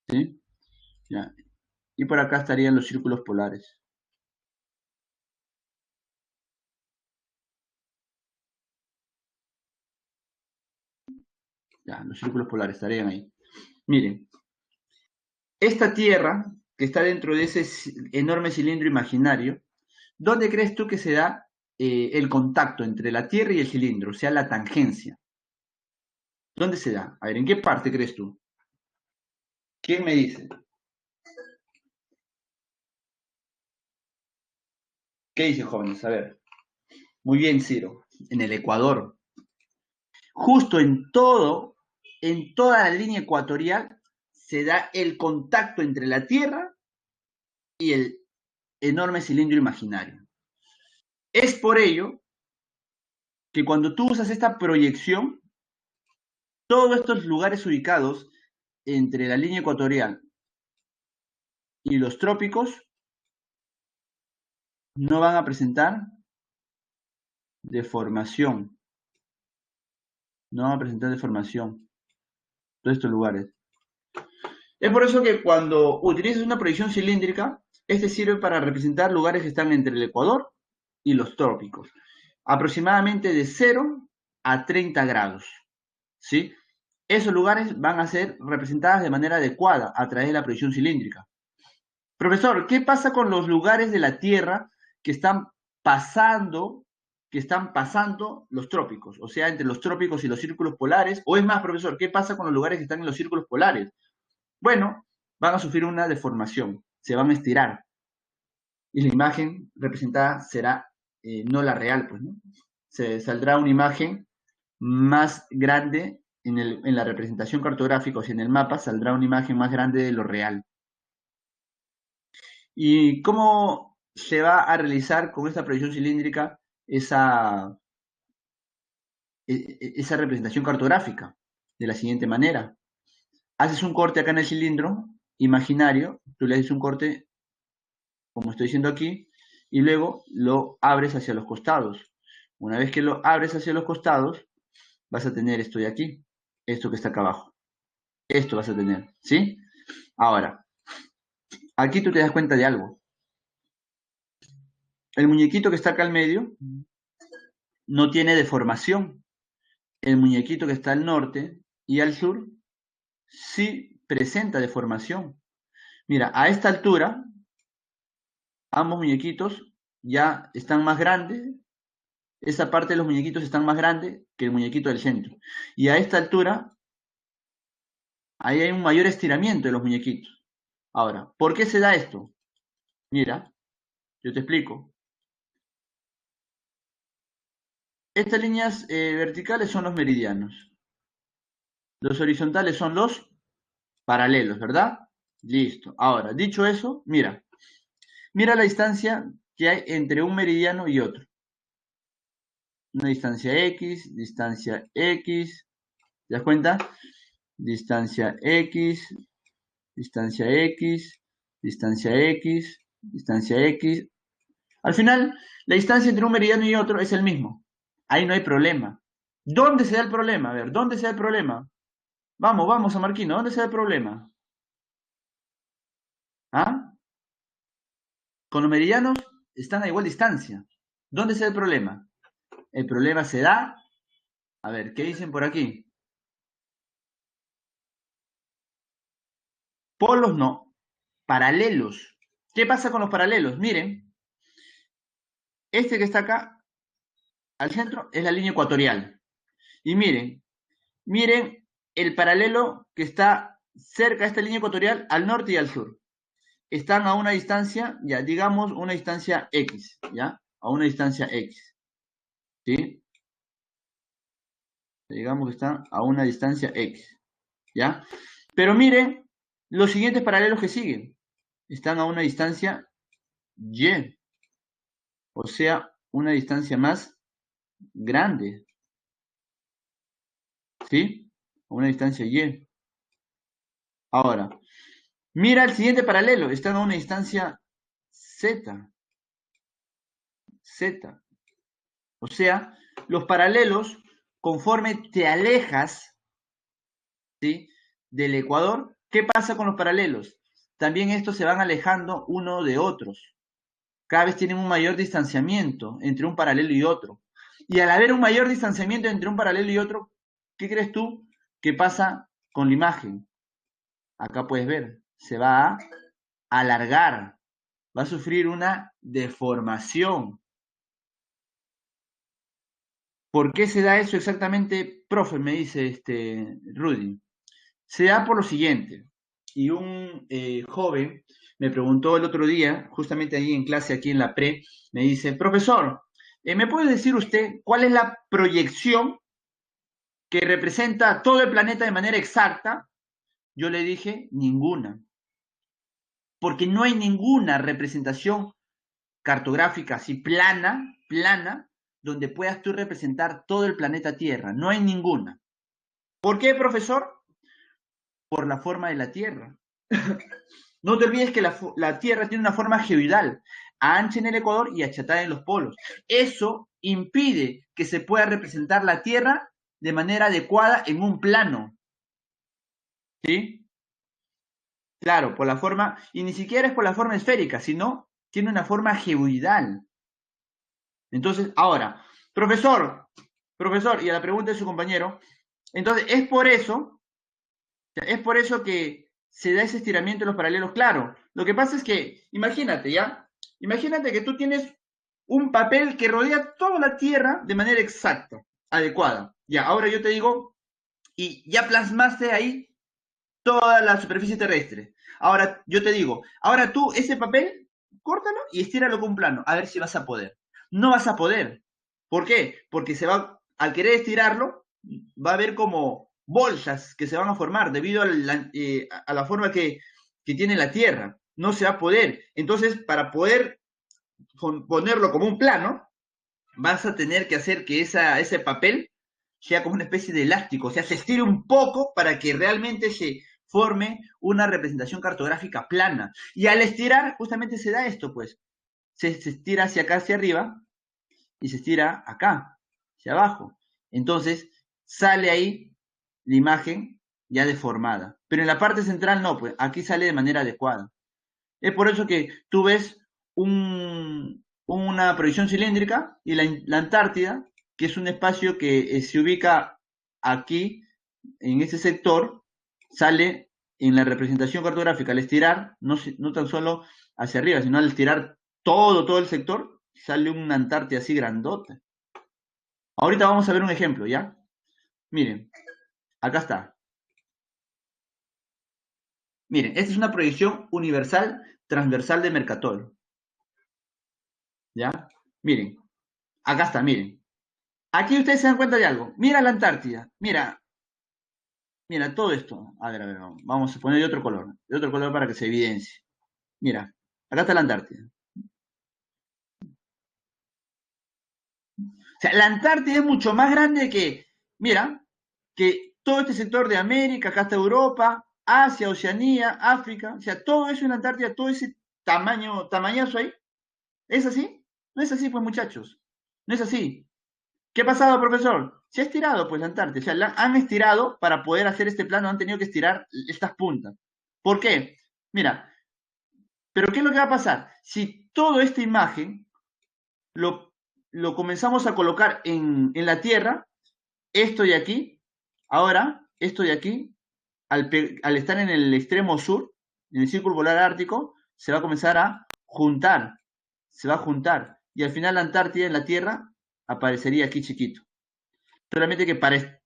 ¿sí? ¿Ya? Y por acá estarían los círculos polares, ¿ya? Los círculos polares estarían ahí. Miren, esta tierra que está dentro de ese enorme cilindro imaginario, ¿dónde crees tú que se da el contacto entre la Tierra y el cilindro? O sea, la tangencia. ¿Dónde se da? A ver, ¿en qué parte crees tú? ¿Quién me dice? ¿Qué dice, jóvenes? A ver. Muy bien, Ciro. En el Ecuador. Justo en toda la línea ecuatorial, se da el contacto entre la Tierra y el enorme cilindro imaginario. Es por ello que cuando tú usas esta proyección, todos estos lugares ubicados entre la línea ecuatorial y los trópicos no van a presentar deformación, no van a presentar deformación, todos estos lugares. Es por eso que cuando utilizas una proyección cilíndrica, este sirve para representar lugares que están entre el Ecuador y los trópicos, aproximadamente de 0 a 30 grados, ¿sí? Esos lugares van a ser representados de manera adecuada a través de la proyección cilíndrica. Profesor, ¿qué pasa con los lugares de la Tierra que están pasando, que están pasando los trópicos? O sea, entre los trópicos y los círculos polares. O es más, profesor, ¿qué pasa con los lugares que están en los círculos polares? Bueno, van a sufrir una deformación, se van a estirar. Y la imagen representada será no la real, pues, ¿no? Se saldrá una imagen más grande en la representación cartográfica, o sea, en el mapa saldrá una imagen más grande de lo real. ¿Y cómo se va a realizar con esta proyección cilíndrica esa, esa representación cartográfica? De la siguiente manera. Haces un corte acá en el cilindro imaginario, tú le haces un corte, como estoy diciendo aquí, y luego lo abres hacia los costados. Una vez que lo abres hacia los costados, vas a tener esto de aquí, esto que está acá abajo. Esto vas a tener, ¿sí? Ahora, aquí tú te das cuenta de algo. El muñequito que está acá al medio no tiene deformación. El muñequito que está al norte y al sur sí presenta deformación. Mira, a esta altura, ambos muñequitos ya están más grandes. Esa parte de los muñequitos están más grandes que el muñequito del centro. Y a esta altura, ahí hay un mayor estiramiento de los muñequitos. Ahora, ¿por qué se da esto? Mira, yo te explico. Estas líneas verticales son los meridianos. Los horizontales son los paralelos, ¿verdad? Listo. Ahora, dicho eso, mira. Mira la distancia que hay entre un meridiano y otro. Una distancia X. ¿Te das cuenta? Distancia X, distancia X, distancia X, distancia X. Al final, la distancia entre un meridiano y otro es el mismo. Ahí no hay problema. ¿Dónde se da el problema? A ver, ¿dónde se da el problema? Vamos, vamos, San Marquino, ¿dónde se da el problema? ¿Ah? Con los meridianos están a igual distancia. ¿Dónde se da el problema? El problema se da, a ver, ¿qué dicen por aquí? Polos no, paralelos. ¿Qué pasa con los paralelos? Miren, este que está acá al centro es la línea ecuatorial. Y miren el paralelo que está cerca de esta línea ecuatorial al norte y al sur. Están a una distancia, ya digamos una distancia X, ¿ya? A una distancia X, ¿sí? Digamos que están a una distancia X, ¿ya? Pero miren los siguientes paralelos que siguen. Están a una distancia Y, o sea, una distancia más grande, ¿sí? A una distancia Y. Ahora, mira el siguiente paralelo, están a una distancia Z, Z. O sea, los paralelos, conforme te alejas, ¿sí?, del ecuador, ¿qué pasa con los paralelos? También estos se van alejando uno de otros. Cada vez tienen un mayor distanciamiento entre un paralelo y otro. Y al haber un mayor distanciamiento entre un paralelo y otro, ¿qué crees tú que pasa con la imagen? Acá puedes ver, se va a alargar, va a sufrir una deformación. ¿Por qué se da eso exactamente, profe? Me dice Rudy. Se da por lo siguiente. Y un joven me preguntó el otro día, justamente ahí en clase, aquí en la pre, me dice, profesor, ¿me puede decir usted cuál es la proyección que representa todo el planeta de manera exacta? Yo le dije, ninguna. Porque no hay ninguna representación cartográfica así plana, donde puedas tú representar todo el planeta Tierra. No hay ninguna. ¿Por qué, profesor? Por la forma de la Tierra. No te olvides que la Tierra tiene una forma geoidal, ancha en el ecuador y achatada en los polos. Eso impide que se pueda representar la Tierra de manera adecuada en un plano. ¿Sí? Claro, por la forma, y ni siquiera es por la forma esférica, sino tiene una forma geoidal. Entonces, ahora, profesor, y a la pregunta de su compañero, entonces es por eso que se da ese estiramiento en los paralelos. Claro, lo que pasa es que, imagínate, ¿ya? Imagínate que tú tienes un papel que rodea toda la Tierra de manera exacta, adecuada. Ya, ahora yo te digo, y ya plasmaste ahí toda la superficie terrestre. Ahora yo te digo, ahora tú ese papel, córtalo y estíralo con un plano, a ver si vas a poder. No vas a poder. ¿Por qué? Porque al querer estirarlo, va a haber como bolsas que se van a formar debido a la forma que tiene la Tierra. No se va a poder. Entonces, para poder ponerlo como un plano, vas a tener que hacer que ese papel sea como una especie de elástico, o sea, se estire un poco para que realmente se forme una representación cartográfica plana. Y al estirar, justamente se da esto, pues, se estira hacia acá, hacia arriba, y se estira acá, hacia abajo. Entonces, sale ahí la imagen ya deformada. Pero en la parte central no, pues, aquí sale de manera adecuada. Es por eso que tú ves una proyección cilíndrica y la Antártida, que es un espacio que se ubica aquí, en este sector, sale en la representación cartográfica al estirar, no tan solo hacia arriba, sino al estirar todo el sector, sale una Antártida así grandota. Ahorita vamos a ver un ejemplo, ¿ya? Miren, acá está. Miren, esta es una proyección universal transversal de Mercator. ¿Ya? Miren, acá está, miren. Aquí ustedes se dan cuenta de algo. Mira la Antártida. Mira, mira todo esto. A ver, vamos a poner de otro color para que se evidencie. Mira, acá está la Antártida. O sea, la Antártida es mucho más grande que, mira, que todo este sector de América, acá está Europa, Asia, Oceanía, África. O sea, todo eso en la Antártida, todo ese tamañazo ahí. ¿Es así? No es así, pues, muchachos. No es así. ¿Qué ha pasado, profesor? Se ha estirado, pues, la Antártida. O sea, la han estirado para poder hacer este plano, han tenido que estirar estas puntas. ¿Por qué? Mira, pero ¿qué es lo que va a pasar? Si toda esta imagen lo, lo comenzamos a colocar en la Tierra, esto de aquí, ahora, esto de aquí, al estar en el extremo sur, en el círculo polar ártico, se va a comenzar a juntar, se va a juntar, y al final la Antártida en la Tierra aparecería aquí chiquito. Solamente que para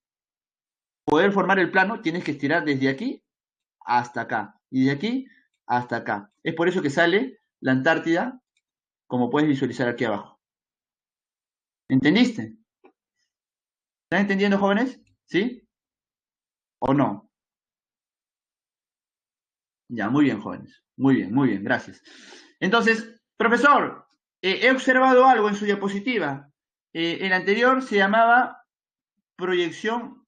poder formar el plano tienes que estirar desde aquí hasta acá, y de aquí hasta acá. Es por eso que sale la Antártida, como puedes visualizar aquí abajo. ¿Entendiste? ¿Están entendiendo, jóvenes? ¿Sí? ¿O no? Ya, muy bien, jóvenes. Muy bien, gracias. Entonces, profesor, he observado algo en su diapositiva. El anterior se llamaba proyección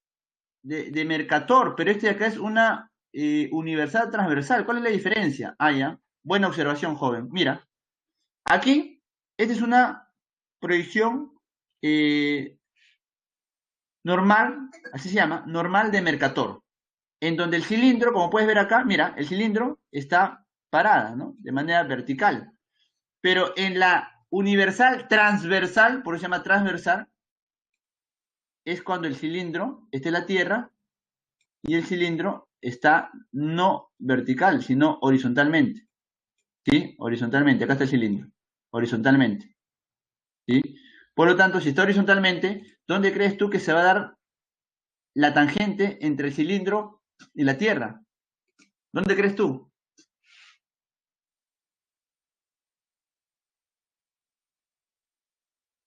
de Mercator, pero este de acá es una universal transversal. ¿Cuál es la diferencia? Ah, ya. Buena observación, joven. Mira, aquí, esta es una proyección normal, así se llama, normal de Mercator, en donde el cilindro, como puedes ver acá, mira, el cilindro está parada, ¿no? De manera vertical. Pero en la universal transversal, por eso se llama transversal, es cuando el cilindro está en la Tierra y el cilindro está no vertical, sino horizontalmente. ¿Sí? Horizontalmente, acá está el cilindro. Horizontalmente. ¿Sí? Por lo tanto, si está horizontalmente, ¿dónde crees tú que se va a dar la tangente entre el cilindro y la Tierra? ¿Dónde crees tú?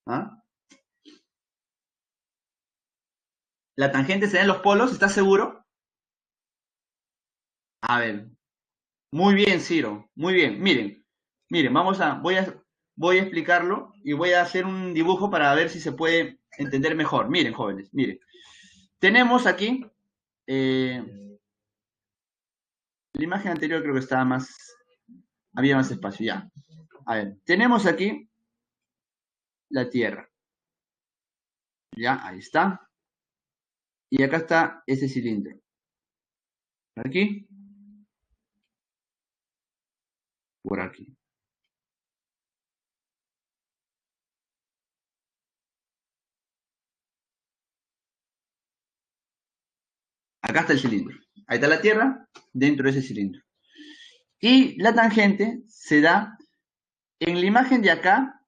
¿Ah? ¿La tangente se da en los polos? ¿Estás seguro? A ver, muy bien, Ciro, muy bien. Miren, voy a explicarlo y voy a hacer un dibujo para ver si se puede entender mejor. Miren, jóvenes, miren. Tenemos aquí, la imagen anterior creo que estaba había más espacio, ya. A ver, tenemos aquí la Tierra. Ya, ahí está. Y acá está ese cilindro. Por aquí, por aquí. Acá está el cilindro. Ahí está la Tierra dentro de ese cilindro. Y la tangente se da en la imagen de acá,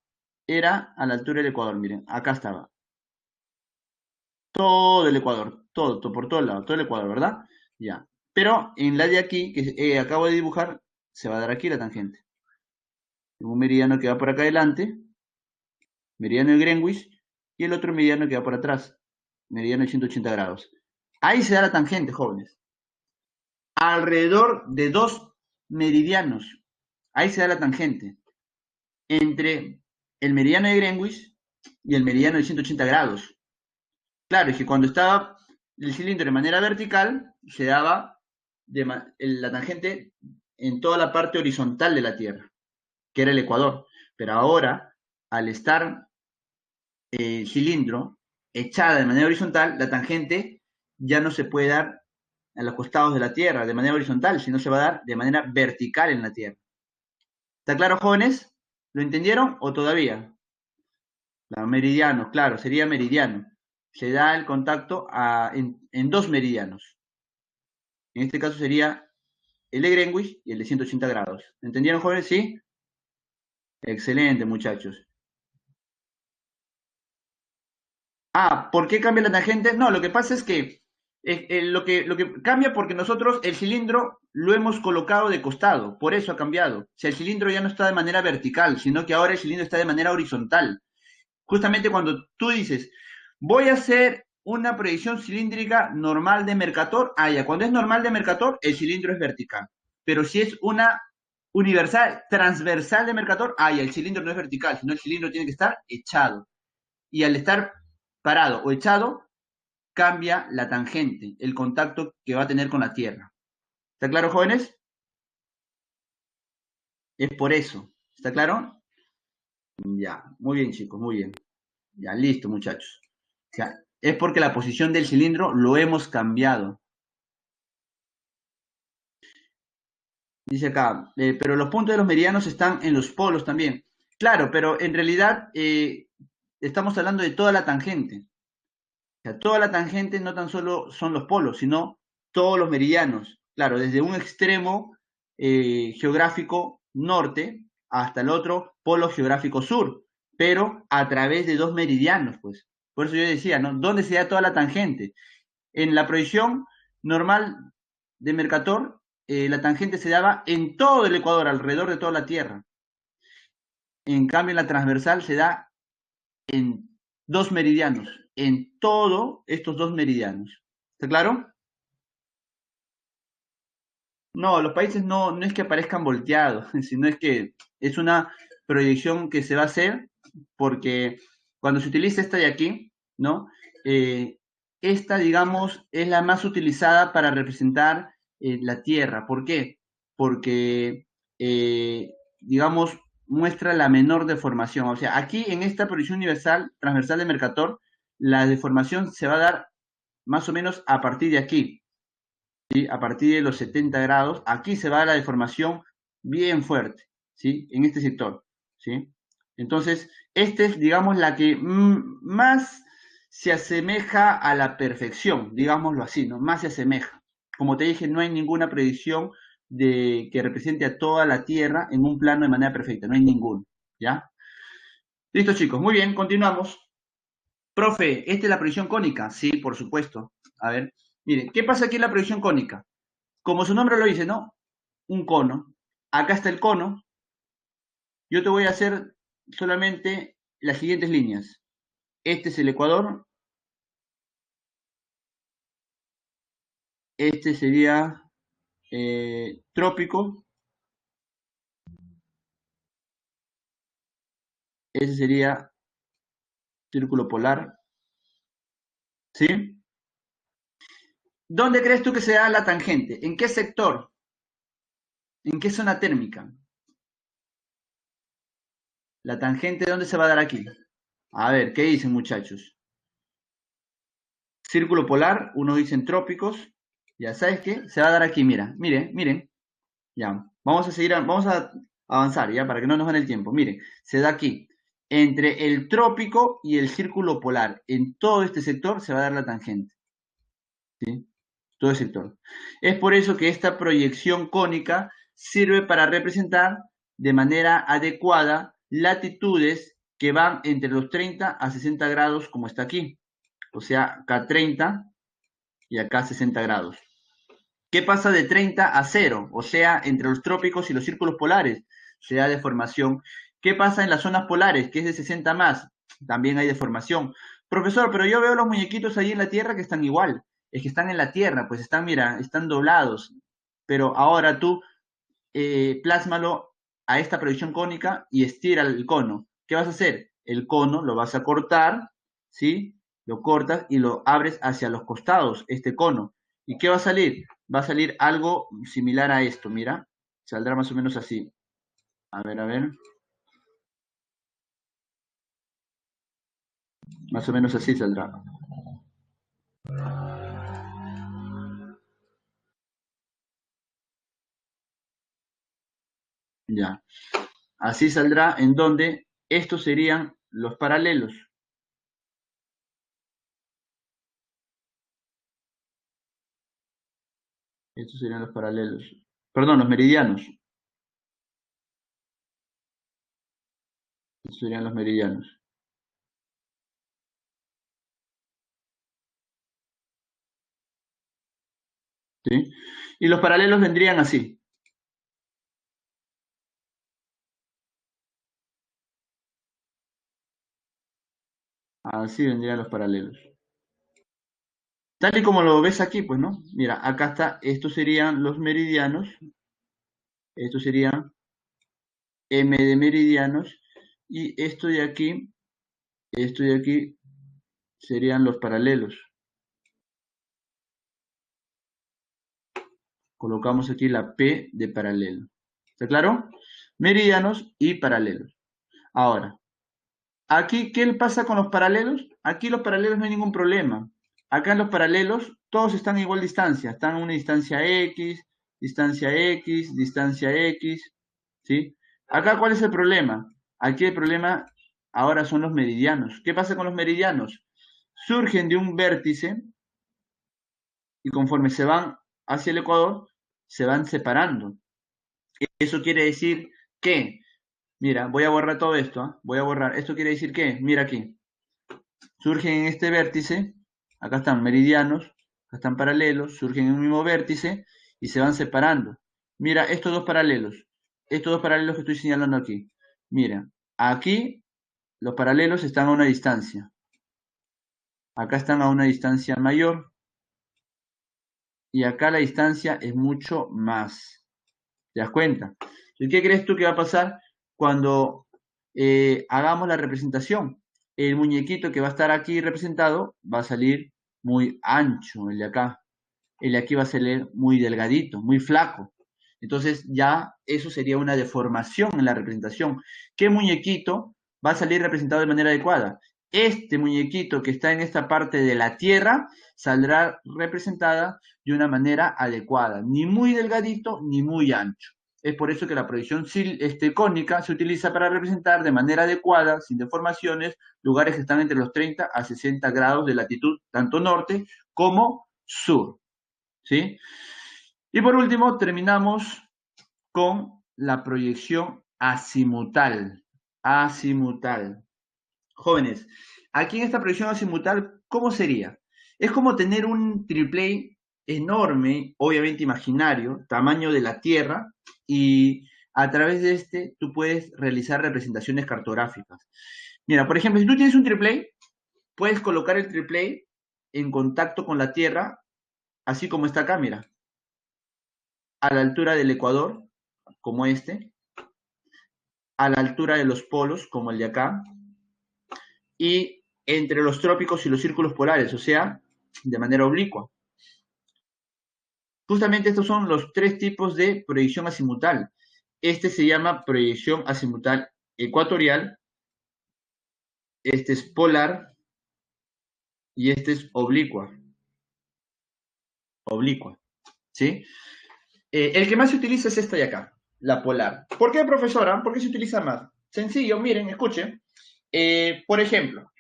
era a la altura del Ecuador. Miren, acá estaba. Todo el Ecuador, todo, por todos lados, todo el Ecuador, ¿verdad? Ya. Pero en la de aquí, que acabo de dibujar, se va a dar aquí la tangente. Un meridiano que va por acá adelante, meridiano de Greenwich, y el otro meridiano que va por atrás, meridiano de 180 grados. Ahí se da la tangente, jóvenes. Alrededor de 2 meridianos. Ahí se da la tangente. Entre el meridiano de Greenwich y el meridiano de 180 grados. Claro, es que cuando estaba el cilindro de manera vertical, se daba la tangente en toda la parte horizontal de la Tierra, que era el ecuador. Pero ahora, al estar el cilindro echada de manera horizontal, la tangente ya no se puede dar a los costados de la Tierra de manera horizontal, sino se va a dar de manera vertical en la Tierra. ¿Está claro, jóvenes? ¿Lo entendieron o todavía? La meridiano, claro, sería meridiano. Se da el contacto en 2 meridianos. En este caso sería el de Greenwich y el de 180 grados. ¿Entendieron, jóvenes? ¿Sí? Excelente, muchachos. Ah, ¿por qué cambia la tangente? No, lo que pasa es que lo que cambia porque nosotros el cilindro lo hemos colocado de costado, por eso ha cambiado. O sea, el cilindro ya no está de manera vertical, sino que ahora el cilindro está de manera horizontal. Justamente cuando tú dices, Voy a hacer una proyección cilíndrica normal de Mercator. Ah, ya, cuando es normal de Mercator, el cilindro es vertical. Pero si es una universal, transversal de Mercator, ah, ya, el cilindro no es vertical, sino el cilindro tiene que estar echado. Y al estar parado o echado, cambia la tangente, el contacto que va a tener con la Tierra. ¿Está claro, jóvenes? Es por eso. ¿Está claro? Ya, muy bien, chicos, muy bien. Ya, listo, muchachos. O sea, es porque la posición del cilindro lo hemos cambiado. Dice acá, pero los puntos de los meridianos están en los polos también. Claro, pero en realidad estamos hablando de toda la tangente. O sea, toda la tangente no tan solo son los polos, sino todos los meridianos. Claro, desde un extremo geográfico norte hasta el otro polo geográfico sur, pero a través de dos meridianos, pues. Por eso yo decía, ¿no? ¿Dónde se da toda la tangente? En la proyección normal de Mercator, la tangente se daba en todo el Ecuador, alrededor de toda la Tierra. En cambio, en la transversal se da en dos meridianos, en todos estos dos meridianos. ¿Está claro? No, los países no es que aparezcan volteados, sino es que es una proyección que se va a hacer porque cuando se utiliza esta de aquí, ¿no? Esta, digamos, es la más utilizada para representar la Tierra. ¿Por qué? Porque, digamos, muestra la menor deformación. O sea, aquí en esta proyección universal, transversal de Mercator, la deformación se va a dar más o menos a partir de aquí. ¿Sí? A partir de los 70 grados, aquí se va a la deformación bien fuerte, ¿sí? En este sector, ¿sí? Entonces, esta es, digamos, la que más se asemeja a la perfección, digámoslo así, ¿no? Más se asemeja. Como te dije, no hay ninguna predicción de que represente a toda la Tierra en un plano de manera perfecta, no hay ninguno, ¿ya? Listo, chicos, muy bien, continuamos. Profe, ¿esta es la predicción cónica? Sí, por supuesto. A ver, mire, ¿qué pasa aquí en la predicción cónica? Como su nombre lo dice, ¿no? Un cono. Acá está el cono. Yo te voy a hacer solamente las siguientes líneas. Este es el Ecuador. Este sería trópico. Ese sería círculo polar. ¿Sí? ¿Dónde crees tú que se da la tangente? ¿En qué sector? ¿En qué zona térmica? ¿La tangente dónde se va a dar aquí? A ver, ¿qué dicen muchachos? Círculo polar, unos dicen trópicos. Ya sabes qué, se va a dar aquí, mira, miren, miren. Ya, vamos a seguir, vamos a avanzar, ya, para que no nos gane el tiempo. Mire, se da aquí, entre el trópico y el círculo polar, en todo este sector se va a dar la tangente, ¿sí? Todo el sector. Es por eso que esta proyección cónica sirve para representar de manera adecuada latitudes que van entre los 30 a 60 grados, como está aquí. O sea, acá 30 y acá 60 grados. ¿Qué pasa de 30 a 0? O sea, entre los trópicos y los círculos polares se da deformación. ¿Qué pasa en las zonas polares, que es de 60 más? También hay deformación. Profesor, pero yo veo los muñequitos ahí en la Tierra que están igual. Es que están en la Tierra, pues están, mira, están doblados. Pero ahora tú plásmalo a esta proyección cónica y estira el cono. ¿Qué vas a hacer? El cono lo vas a cortar, ¿sí? Lo cortas y lo abres hacia los costados, este cono. ¿Y qué va a salir? Va a salir algo similar a esto, mira. Saldrá más o menos así. A ver, a ver. Más o menos así saldrá. Ya. Así saldrá en donde estos serían los paralelos. Estos serían los paralelos. Perdón, los meridianos. Estos serían los meridianos. ¿Sí? Y los paralelos vendrían así. Así vendrían los paralelos. Tal y como lo ves aquí, pues, ¿no? Mira, acá está, estos serían los meridianos, estos serían M de meridianos, y esto de aquí serían los paralelos. Colocamos aquí la P de paralelo. ¿Está claro? Meridianos y paralelos. Ahora, aquí, ¿qué pasa con los paralelos? Aquí los paralelos no hay ningún problema. Acá en los paralelos todos están a igual distancia. Están a una distancia X, distancia X, distancia X. ¿Sí? Acá, ¿cuál es el problema? Aquí el problema ahora son los meridianos. ¿Qué pasa con los meridianos? Surgen de un vértice y conforme se van hacia el ecuador, se van separando. Eso quiere decir que, mira, voy a borrar todo esto, ¿eh? Voy a borrar. Esto quiere decir que, mira aquí, surgen en este vértice, acá están meridianos, acá están paralelos, surgen en un mismo vértice y se van separando. Mira, estos dos paralelos que estoy señalando aquí. Mira, aquí los paralelos están a una distancia. Acá están a una distancia mayor y acá la distancia es mucho más. ¿Te das cuenta? ¿Y qué crees tú que va a pasar cuando hagamos la representación? El muñequito que va a estar aquí representado va a salir muy ancho, el de acá. El de aquí va a salir muy delgadito, muy flaco. Entonces ya eso sería una deformación en la representación. ¿Qué muñequito va a salir representado de manera adecuada? Este muñequito que está en esta parte de la Tierra saldrá representada de una manera adecuada, ni muy delgadito ni muy ancho. Es por eso que la proyección cónica se utiliza para representar de manera adecuada, sin deformaciones, lugares que están entre los 30 a 60 grados de latitud, tanto norte como sur. ¿Sí? Y por último, terminamos con la proyección azimutal. Azimutal. Jóvenes, aquí en esta proyección azimutal, ¿cómo sería? Es como tener un triple enorme, obviamente imaginario, tamaño de la Tierra, y a través de este tú puedes realizar representaciones cartográficas. Mira, por ejemplo, si tú tienes un triple, puedes colocar el triple en contacto con la Tierra, así como está acá, mira, a la altura del Ecuador, como este, a la altura de los polos, como el de acá, y entre los trópicos y los círculos polares, o sea, de manera oblicua. Justamente estos son los tres tipos de proyección azimutal. Este se llama proyección azimutal ecuatorial, este es polar y este es oblicua. Oblicua, ¿sí? El que más se utiliza es esta de acá, la polar. ¿Por qué, profesora? ¿Por qué se utiliza más? Sencillo, miren, escuchen. Por ejemplo,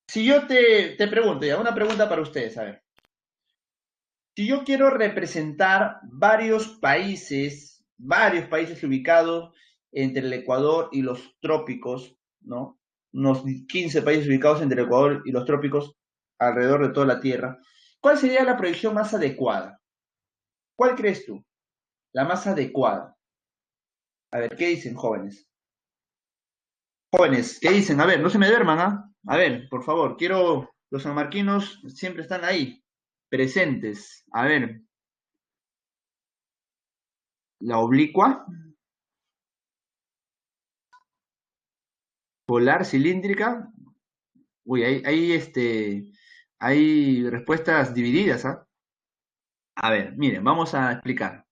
si yo te pregunto, ya, una pregunta para ustedes, a ver. Si yo quiero representar varios países ubicados entre el Ecuador y los trópicos, ¿no? Unos 15 países ubicados entre el Ecuador y los trópicos alrededor de toda la Tierra, ¿cuál sería la proyección más adecuada? ¿Cuál crees tú? La más adecuada. A ver, ¿qué dicen, jóvenes? Jóvenes, ¿qué dicen? A ver, no se me duerman, ¿ah? A ver, por favor, los sanmarquinos siempre están ahí, presentes. A ver, la oblicua, polar, cilíndrica. Uy, hay respuestas divididas, ¿ah? A ver, miren, vamos a explicar.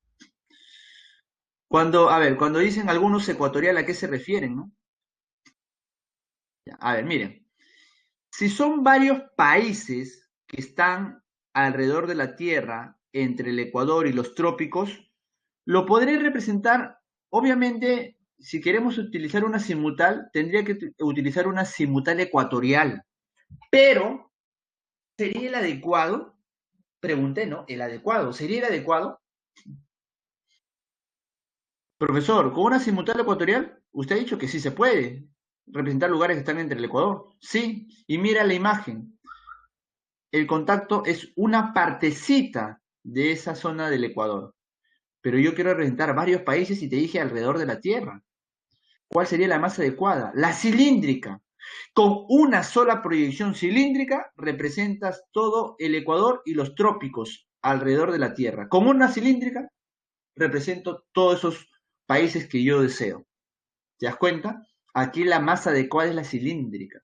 Cuando dicen algunos ecuatorial, ¿a qué se refieren, no? A ver, miren, si son varios países que están alrededor de la Tierra, entre el Ecuador y los trópicos, lo podré representar, obviamente, si queremos utilizar una simutal, tendría que utilizar una simutal ecuatorial, pero ¿sería el adecuado? Pregunté, ¿no? ¿El adecuado? ¿Sería el adecuado? Profesor, ¿con una simultánea ecuatorial? Usted ha dicho que sí se puede representar lugares que están entre el Ecuador. Sí, y mira la imagen. El contacto es una partecita de esa zona del Ecuador. Pero yo quiero representar varios países y te dije alrededor de la Tierra. ¿Cuál sería la más adecuada? La cilíndrica. Con una sola proyección cilíndrica representas todo el Ecuador y los trópicos alrededor de la Tierra. Con una cilíndrica represento todos esos países que yo deseo. ¿Te das cuenta? Aquí la más adecuada es la cilíndrica.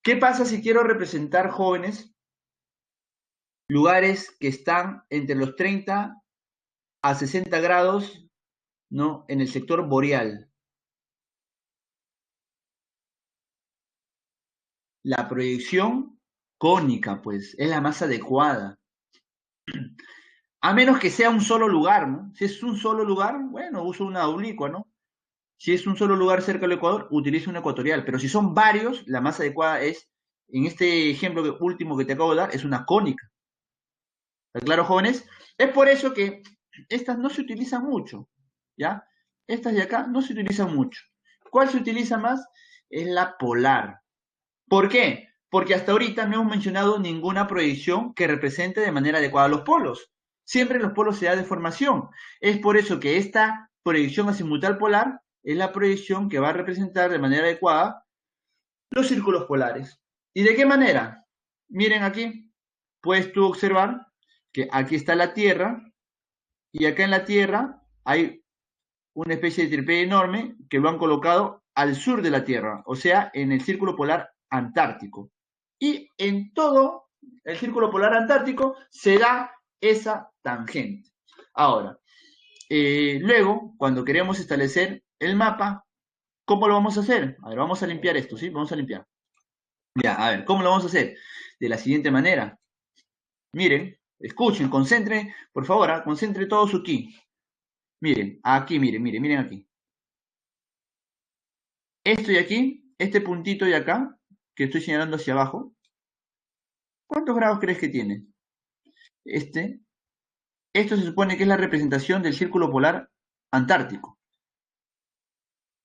¿Qué pasa si quiero representar, jóvenes, lugares que están entre los 30 a 60 grados, ¿no? En el sector boreal? La proyección cónica, pues, es la más adecuada. A menos que sea un solo lugar, ¿no? Si es un solo lugar, bueno, uso una oblicua, ¿no? Si es un solo lugar cerca del Ecuador, utilizo una ecuatorial. Pero si son varios, la más adecuada es, en este ejemplo último que te acabo de dar, es una cónica. ¿Está claro, jóvenes? Es por eso que estas no se utilizan mucho, ¿ya? Estas de acá no se utilizan mucho. ¿Cuál se utiliza más? Es la polar. ¿Por qué? Porque hasta ahorita no hemos mencionado ninguna proyección que represente de manera adecuada los polos. Siempre los polos se da deformación. Es por eso que esta proyección azimutal polar es la proyección que va a representar de manera adecuada los círculos polares. ¿Y de qué manera? Miren aquí, puedes tú observar que aquí está la Tierra y acá en la Tierra hay una especie de triple enorme que lo han colocado al sur de la Tierra, o sea, en el círculo polar antártico. Y en todo el círculo polar antártico se da esa tangente. Ahora, luego, cuando queremos establecer el mapa, ¿cómo lo vamos a hacer? A ver, vamos a limpiar esto, ¿sí? Vamos a limpiar. Ya, a ver, ¿cómo lo vamos a hacer? De la siguiente manera. Miren, escuchen, concentren, por favor, concentre todo su ki. Miren, aquí, miren aquí. Esto de aquí, este puntito de acá, que estoy señalando hacia abajo, ¿cuántos grados crees que tiene? Esto se supone que es la representación del círculo polar antártico.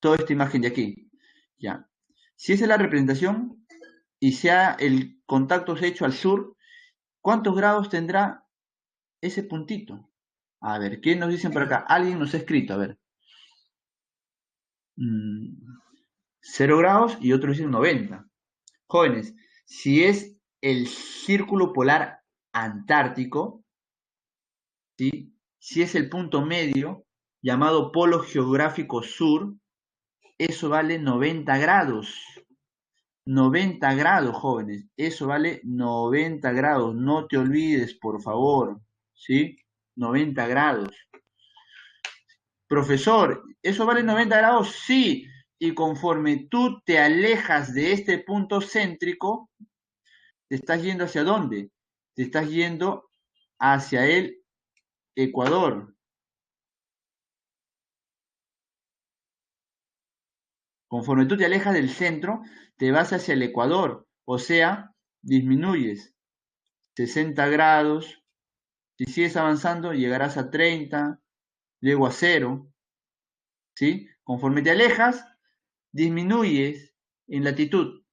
Toda esta imagen de aquí. Ya. Si esa es la representación y sea el contacto hecho al sur, ¿cuántos grados tendrá ese puntito? A ver, ¿qué nos dicen por acá? Alguien nos ha escrito, a ver. 0 grados y otros dicen 90. Jóvenes, si es el círculo polar antártico, ¿sí? Si es el punto medio, llamado polo geográfico sur, eso vale 90 grados. 90 grados, jóvenes. Eso vale 90 grados. No te olvides, por favor. ¿Sí? 90 grados. Profesor, ¿eso vale 90 grados? Sí. Y conforme tú te alejas de este punto céntrico, ¿te estás yendo hacia dónde? Te estás yendo hacia el Ecuador. Conforme tú te alejas del centro, te vas hacia el Ecuador. O sea, disminuyes 60 grados. Si sigues avanzando, llegarás a 30, luego a 0. ¿Sí? Conforme te alejas, disminuyes en latitud.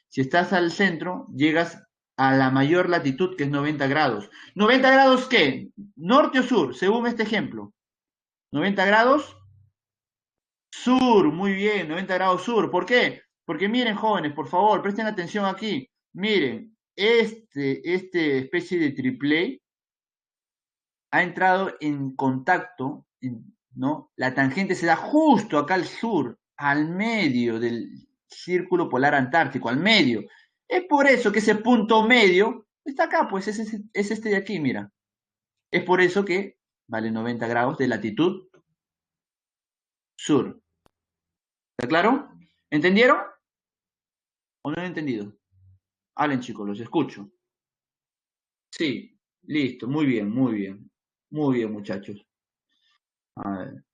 Si estás al centro, llegas a la mayor latitud, que es 90 grados. ¿90 grados qué? ¿Norte o sur? Según este ejemplo. 90 grados sur, muy bien, 90 grados sur. ¿Por qué? Porque miren, jóvenes, por favor, presten atención aquí. Miren, este especie de triple ha entrado en contacto, ¿no? La tangente se da justo acá al sur, al medio del círculo polar antártico, al medio. Es por eso que ese punto medio está acá, pues es este de aquí, mira. Es por eso que vale 90 grados de latitud sur. ¿Está claro? ¿Entendieron o no han entendido? Hablen, chicos, los escucho. Sí, listo, muy bien, muy bien. Muy bien, muchachos. A ver.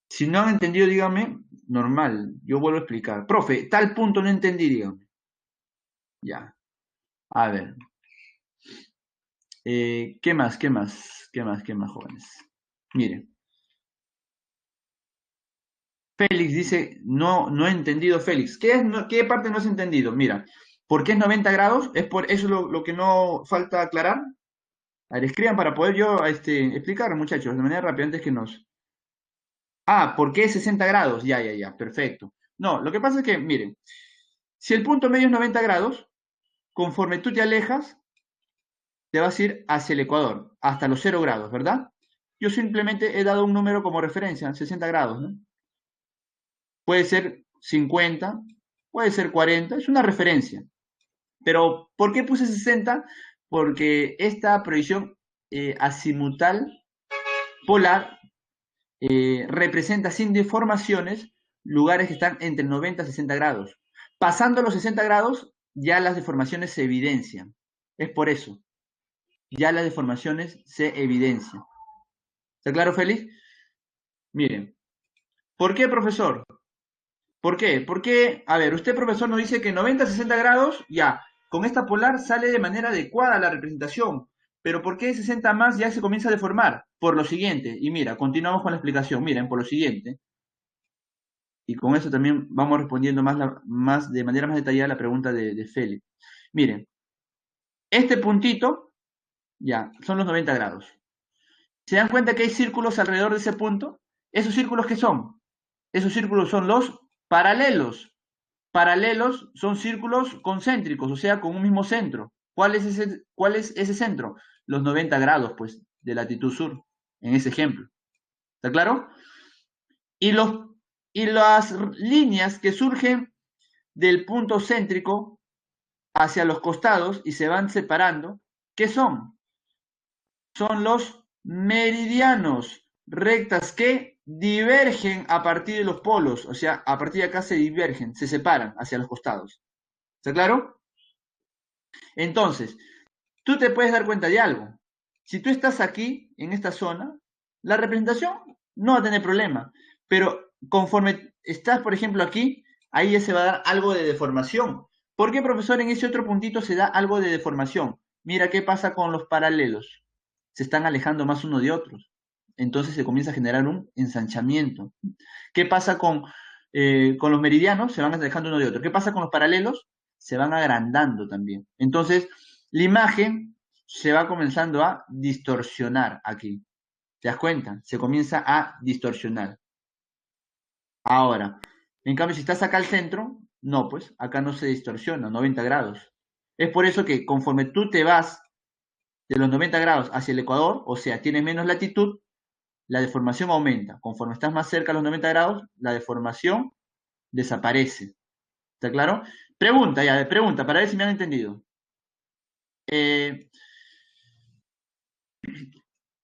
Si no han entendido, díganme, normal, yo vuelvo a explicar. Profe, tal punto no entendí, díganme. Ya, a ver. ¿Qué más, qué más, qué más, qué más, jóvenes? Miren, Félix dice, no, no he entendido, Félix. ¿Qué parte no has entendido? Mira, ¿por qué es 90 grados? ¿Es por eso lo que no falta aclarar? A ver, escriban para poder yo explicar, muchachos, de manera rápida antes que nos... Ah, ¿por qué 60 grados? Ya, perfecto. No, lo que pasa es que, miren, si el punto medio es 90 grados, conforme tú te alejas, te vas a ir hacia el ecuador, hasta los 0 grados, ¿verdad? Yo simplemente he dado un número como referencia, 60 grados, ¿no? Puede ser 50, puede ser 40, es una referencia. Pero, ¿por qué puse 60? Porque esta proyección azimutal polar representa sin deformaciones lugares que están entre 90 y 60 grados. Pasando los 60 grados, ya las deformaciones se evidencian. Es por eso. Ya las deformaciones se evidencian. ¿Está claro, Félix? Miren. ¿Por qué, profesor? ¿Por qué? Porque, a ver, usted, profesor, nos dice que 90 a 60 grados, ya, con esta polar sale de manera adecuada la representación. Pero ¿por qué 60 más ya se comienza a deformar? Por lo siguiente, y mira, continuamos con la explicación. Miren, por lo siguiente, y con eso también vamos respondiendo más de manera más detallada la pregunta de Félix. Miren, este puntito, ya, son los 90 grados. ¿Se dan cuenta que hay círculos alrededor de ese punto? ¿Esos círculos qué son? Esos círculos son los paralelos. Paralelos son círculos concéntricos, o sea, con un mismo centro. Cuál es ese centro? Los 90 grados, pues, de latitud sur, en ese ejemplo. ¿Está claro? Y, los, y las líneas que surgen del punto céntrico hacia los costados y se van separando, ¿qué son? Son los meridianos, rectas que divergen a partir de los polos, o sea, a partir de acá se divergen, se separan hacia los costados. ¿Está claro? Entonces, tú te puedes dar cuenta de algo. Si tú estás aquí, en esta zona, la representación no va a tener problema. Pero conforme estás, por ejemplo, aquí, ahí ya se va a dar algo de deformación. ¿Por qué, profesor, en ese otro puntito se da algo de deformación? Mira qué pasa con los paralelos. Se están alejando más uno de otros. Entonces se comienza a generar un ensanchamiento. ¿Qué pasa con los meridianos? Se van alejando uno de otro. ¿Qué pasa con los paralelos? Se van agrandando también. Entonces, la imagen se va comenzando a distorsionar aquí. ¿Te das cuenta? Se comienza a distorsionar. Ahora, en cambio, si estás acá al centro, no, pues acá no se distorsiona, 90 grados. Es por eso que conforme tú te vas de los 90 grados hacia el ecuador, o sea, tienes menos latitud, la deformación aumenta. Conforme estás más cerca a los 90 grados, la deformación desaparece. ¿Está claro? Pregunta, ya, pregunta, para ver si me han entendido. Eh,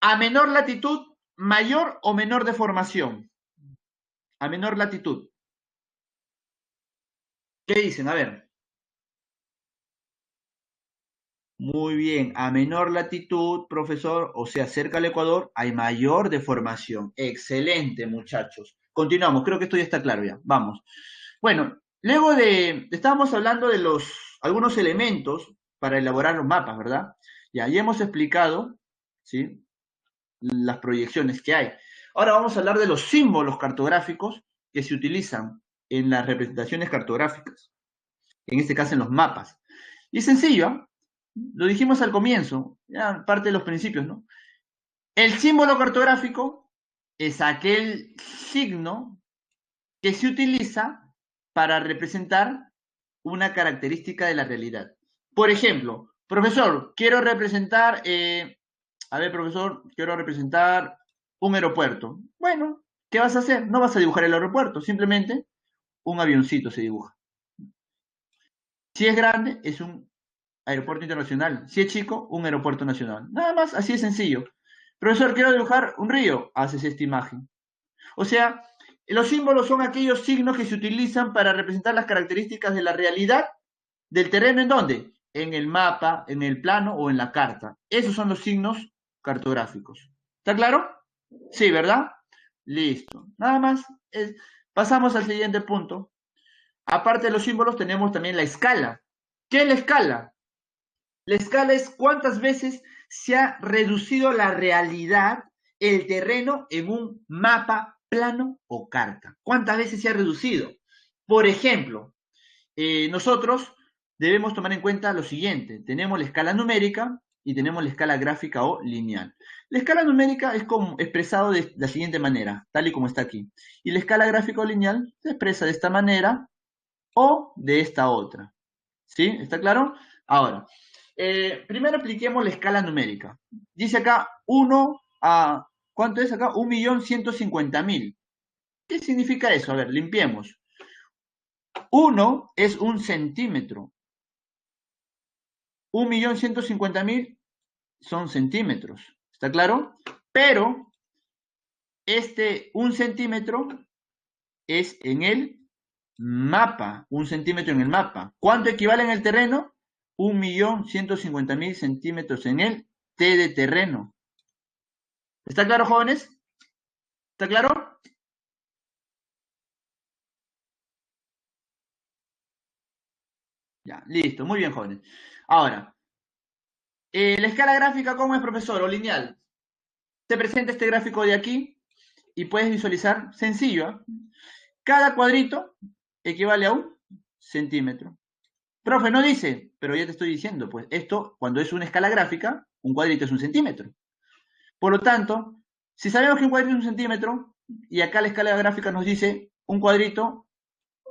a menor latitud, mayor o menor deformación. A menor latitud. ¿Qué dicen? A ver. Muy bien, a menor latitud, profesor, o sea, cerca al Ecuador, hay mayor deformación. Excelente, muchachos. Continuamos, creo que esto ya está claro ya. Vamos. Bueno, estábamos hablando de algunos elementos para elaborar los mapas, ¿verdad? Ya hemos explicado, ¿sí? Las proyecciones que hay. Ahora vamos a hablar de los símbolos cartográficos que se utilizan en las representaciones cartográficas, en este caso en los mapas. Y es sencillo, ¿eh? Lo dijimos al comienzo, ya parte de los principios, ¿no? El símbolo cartográfico es aquel signo que se utiliza para representar una característica de la realidad. Por ejemplo, profesor, quiero representar, profesor, quiero representar un aeropuerto. Bueno, ¿qué vas a hacer? No vas a dibujar el aeropuerto, simplemente un avioncito se dibuja. Si es grande, es un aeropuerto internacional. Si es chico, un aeropuerto nacional. Nada más, así de sencillo. Profesor, quiero dibujar un río. Haces esta imagen. O sea, los símbolos son aquellos signos que se utilizan para representar las características de la realidad del terreno. ¿En dónde? En el mapa, en el plano o en la carta. Esos son los signos cartográficos. ¿Está claro? Sí, ¿verdad? Listo. Nada más. Pasamos al siguiente punto. Aparte de los símbolos, tenemos también la escala. ¿Qué es la escala? La escala es cuántas veces se ha reducido la realidad, el terreno, en un mapa, plano o carta. ¿Cuántas veces se ha reducido? Por ejemplo, nosotros debemos tomar en cuenta lo siguiente. Tenemos la escala numérica, y tenemos la escala gráfica o lineal. La escala numérica es como expresado de la siguiente manera, tal y como está aquí. Y la escala gráfica o lineal se expresa de esta manera o de esta otra. ¿Sí? ¿Está claro? Ahora, primero apliquemos la escala numérica. Dice acá 1 a, ¿cuánto es acá? 1.150.000. ¿Qué significa eso? A ver, limpiemos. 1 es un centímetro. 1.150.000 son centímetros. ¿Está claro? Pero este 1 centímetro es en el mapa. 1 centímetro en el mapa. ¿Cuánto equivale en el terreno? 1.150.000 centímetros en el T de terreno. ¿Está claro, jóvenes? ¿Está claro? Ya, listo. Muy bien, jóvenes. Ahora, la escala gráfica, ¿cómo es, profesor? ¿O lineal? Te presenta este gráfico de aquí y puedes visualizar, sencillo, ¿eh? Cada cuadrito equivale a 1 centímetro. Profe, no dice, pero ya te estoy diciendo, pues esto, cuando es una escala gráfica, un cuadrito es 1 centímetro. Por lo tanto, si sabemos que un cuadrito es 1 centímetro, y acá la escala gráfica nos dice un cuadrito,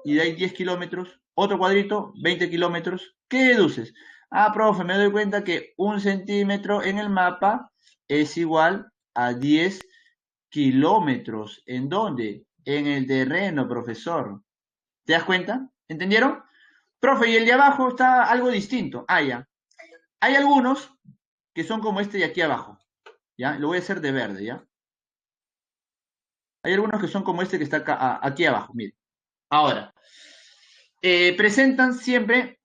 y de ahí 10 kilómetros, otro cuadrito, 20 kilómetros, ¿qué deduces? Ah, profe, me doy cuenta que 1 centímetro en el mapa es igual a 10 kilómetros. ¿En dónde? En el terreno, profesor. ¿Te das cuenta? ¿Entendieron? Profe, y el de abajo está algo distinto. Ah, ya. Hay algunos que son como este de aquí abajo. ¿Ya? Lo voy a hacer de verde, ¿ya? Hay algunos que son como este que está acá, aquí abajo, mire. Ahora, presentan siempre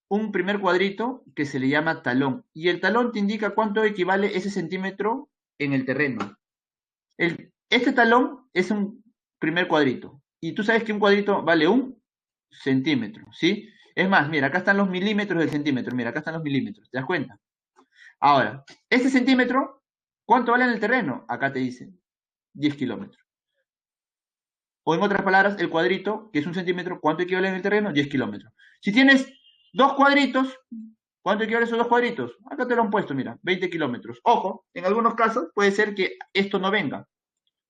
un primer cuadrito que se le llama talón. Y el talón te indica cuánto equivale ese centímetro en el terreno. Este talón es un primer cuadrito. Y tú sabes que un cuadrito vale 1 centímetro, ¿sí? Es más, mira, acá están los milímetros del centímetro. Mira, acá están los milímetros. ¿Te das cuenta? Ahora, este centímetro, ¿cuánto vale en el terreno? Acá te dice 10 kilómetros. O en otras palabras, el cuadrito, que es 1 centímetro, ¿cuánto equivale en el terreno? 10 kilómetros. Si tienes dos cuadritos, ¿cuánto equivale esos dos cuadritos? Acá te lo han puesto, mira, 20 kilómetros. Ojo, en algunos casos puede ser que esto no venga.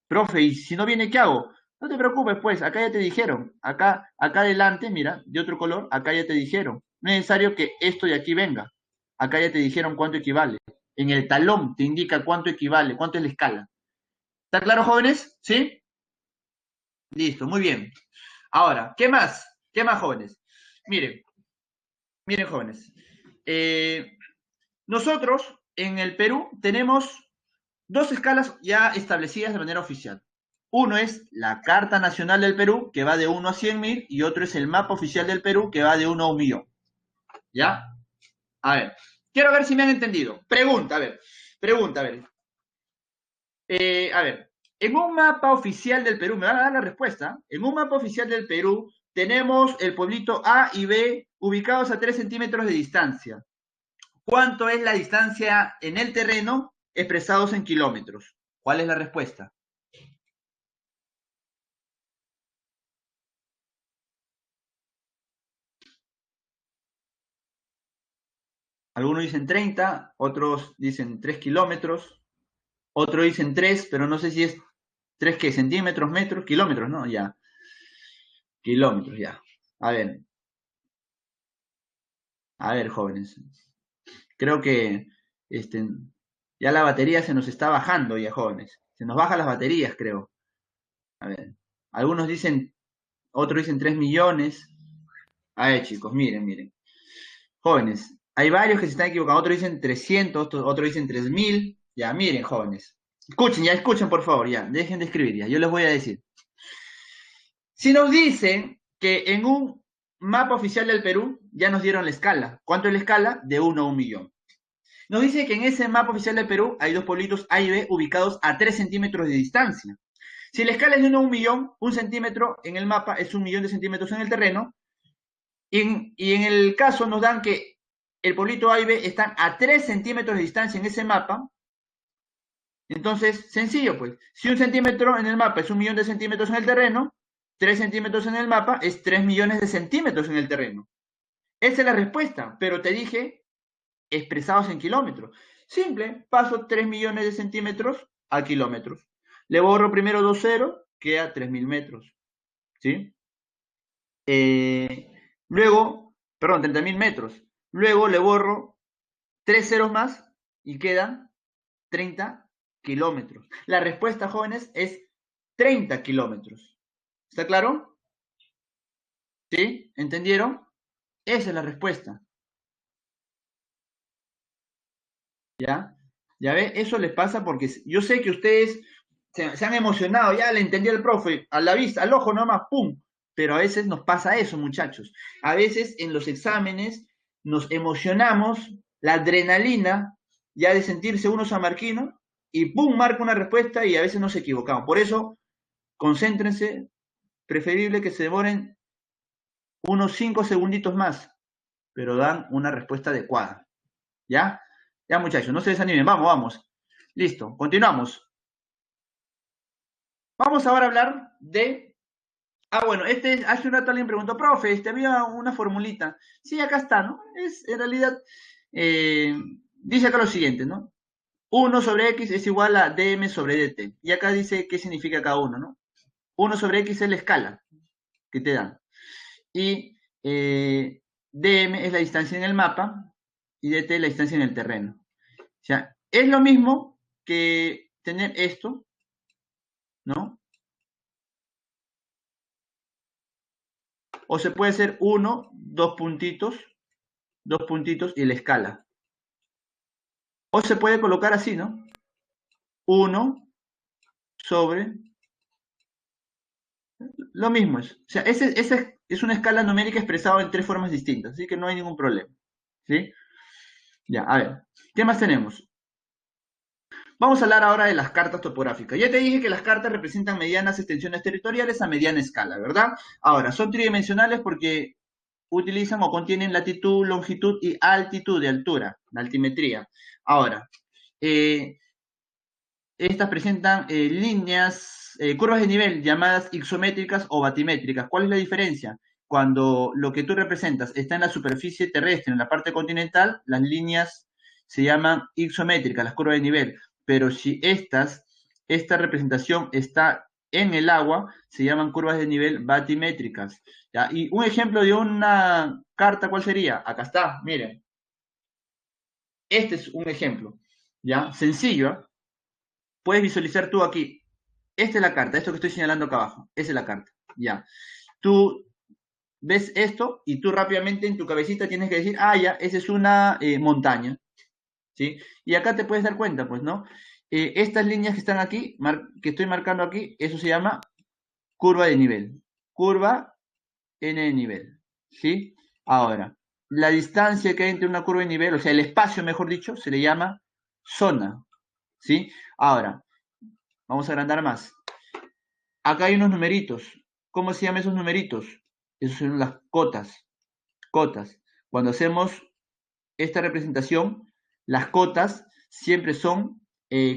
Profe, y si no viene, ¿qué hago? No te preocupes, pues, acá ya te dijeron. Acá adelante, mira, de otro color, acá ya te dijeron. No es necesario que esto de aquí venga. Acá ya te dijeron cuánto equivale. En el talón te indica cuánto equivale, cuánto es la escala. ¿Está claro, jóvenes? ¿Sí? Listo, muy bien. Ahora, ¿qué más? ¿Qué más, jóvenes? Miren, miren, jóvenes. Nosotros en el Perú tenemos dos escalas ya establecidas de manera oficial. Uno es la Carta Nacional del Perú, que va de 1 a 100.000, y otro es el mapa oficial del Perú, que va de 1 a 1.000.000. ¿Ya? A ver, quiero ver si me han entendido. Pregunta, a ver. Pregunta, a ver. A ver, en un mapa oficial del Perú, me van a dar la respuesta. En un mapa oficial del Perú tenemos el pueblito A y B ubicados a 3 centímetros de distancia. ¿Cuánto es la distancia en el terreno expresados en kilómetros? ¿Cuál es la respuesta? Algunos dicen 30, otros dicen 3 kilómetros, otros dicen 3, pero no sé si es 3 ¿qué? Centímetros, metros, kilómetros, ¿no? Ya. Kilómetros, ya. A ver, jóvenes. Creo que este, ya la batería se nos está bajando, ya, jóvenes. Se nos bajan las baterías, creo. A ver. Algunos dicen, otros dicen 3 millones. A ver, chicos, miren, miren. Jóvenes, hay varios que se están equivocando. Otros dicen 300, otros dicen 3.000. Ya, miren, jóvenes. Escuchen, ya, escuchen, por favor, ya. Dejen de escribir, ya. Yo les voy a decir. Si nos dicen que en un mapa oficial del Perú ya nos dieron la escala. ¿Cuánto es la escala? De 1 a 1.000.000. Nos dice que en ese mapa oficial del Perú hay dos pueblitos A y B ubicados a 3 centímetros de distancia. Si la escala es de 1 a 1.000.000, un centímetro en el mapa es 1.000.000 de centímetros en el terreno. Y en el caso nos dan que el pueblito A y B están a 3 centímetros de distancia en ese mapa. Entonces, sencillo, pues. Si un centímetro en el mapa es 1.000.000 de centímetros en el terreno, 3 centímetros en el mapa es 3 millones de centímetros en el terreno. Esa es la respuesta, pero te dije expresados en kilómetros. Simple, paso 3 millones de centímetros a kilómetros. Le borro primero 2 ceros, queda 3.000 metros. ¿Sí? Luego, perdón, 30.000 metros. Luego le borro 3 ceros más y quedan 30 kilómetros. La respuesta, jóvenes, es 30 kilómetros. ¿Está claro? ¿Sí? ¿Entendieron? Esa es la respuesta. ¿Ya? ¿Ya ve? Eso les pasa porque yo sé que ustedes se han emocionado, ya le entendió el profe, a la vista, al ojo nomás, ¡pum! Pero a veces nos pasa eso, muchachos. A veces en los exámenes nos emocionamos, la adrenalina, ya de sentirse uno samarquino, y ¡pum! Marca una respuesta y a veces nos equivocamos. Por eso, concéntrense, preferible que se demoren unos 5 segunditos más, pero dan una respuesta adecuada. ¿Ya? Ya, muchachos, no se desanimen, vamos, vamos. Listo, continuamos. Vamos ahora a hablar de... bueno, hace un rato alguien preguntó, profe, había una formulita. Sí, acá está, ¿no? En realidad, dice acá lo siguiente, ¿no? 1 sobre x es igual a dm sobre dt. Y acá dice qué significa cada uno, ¿no? 1 sobre x es la escala que te dan. Y dm es la distancia en el mapa y dt es la distancia en el terreno. O sea, es lo mismo que tener esto, ¿no? O se puede hacer 1, 2 puntitos y la escala. O se puede colocar así, ¿no? 1 sobre... Lo mismo es. O sea, esa es una escala numérica expresada en 3 formas distintas, así que no hay ningún problema. ¿Sí? Ya, a ver. ¿Qué más tenemos? Vamos a hablar ahora de las cartas topográficas. Ya te dije que las cartas representan medianas extensiones territoriales a mediana escala, ¿verdad? Ahora, son tridimensionales porque utilizan o contienen latitud, longitud y altitud de altura, la altimetría. Ahora, estas presentan curvas de nivel llamadas isométricas o batimétricas. ¿Cuál es la diferencia? Cuando lo que tú representas está en la superficie terrestre, en la parte continental, las líneas se llaman isométricas, las curvas de nivel. Pero si esta representación está en el agua, se llaman curvas de nivel batimétricas. ¿Ya? Y un ejemplo de una carta, ¿cuál sería? Acá está, miren. Este es un ejemplo, ¿ya? Sencillo, ¿eh? Puedes visualizar tú aquí. Esta es la carta, esto que estoy señalando acá abajo. Esa es la carta, ya. Tú ves esto y tú rápidamente en tu cabecita tienes que decir, ya, esa es una montaña, ¿sí? Y acá te puedes dar cuenta, pues, ¿no? Estas líneas que están aquí, que estoy marcando aquí, eso se llama curva de nivel. Curva n de nivel, ¿sí? Ahora, la distancia que hay entre una curva de nivel, o sea, el espacio, mejor dicho, se le llama zona, ¿sí? Ahora, vamos a agrandar más. Acá hay unos numeritos. ¿Cómo se llaman esos numeritos? Esos son las cotas. Cotas. Cuando hacemos esta representación, las cotas siempre son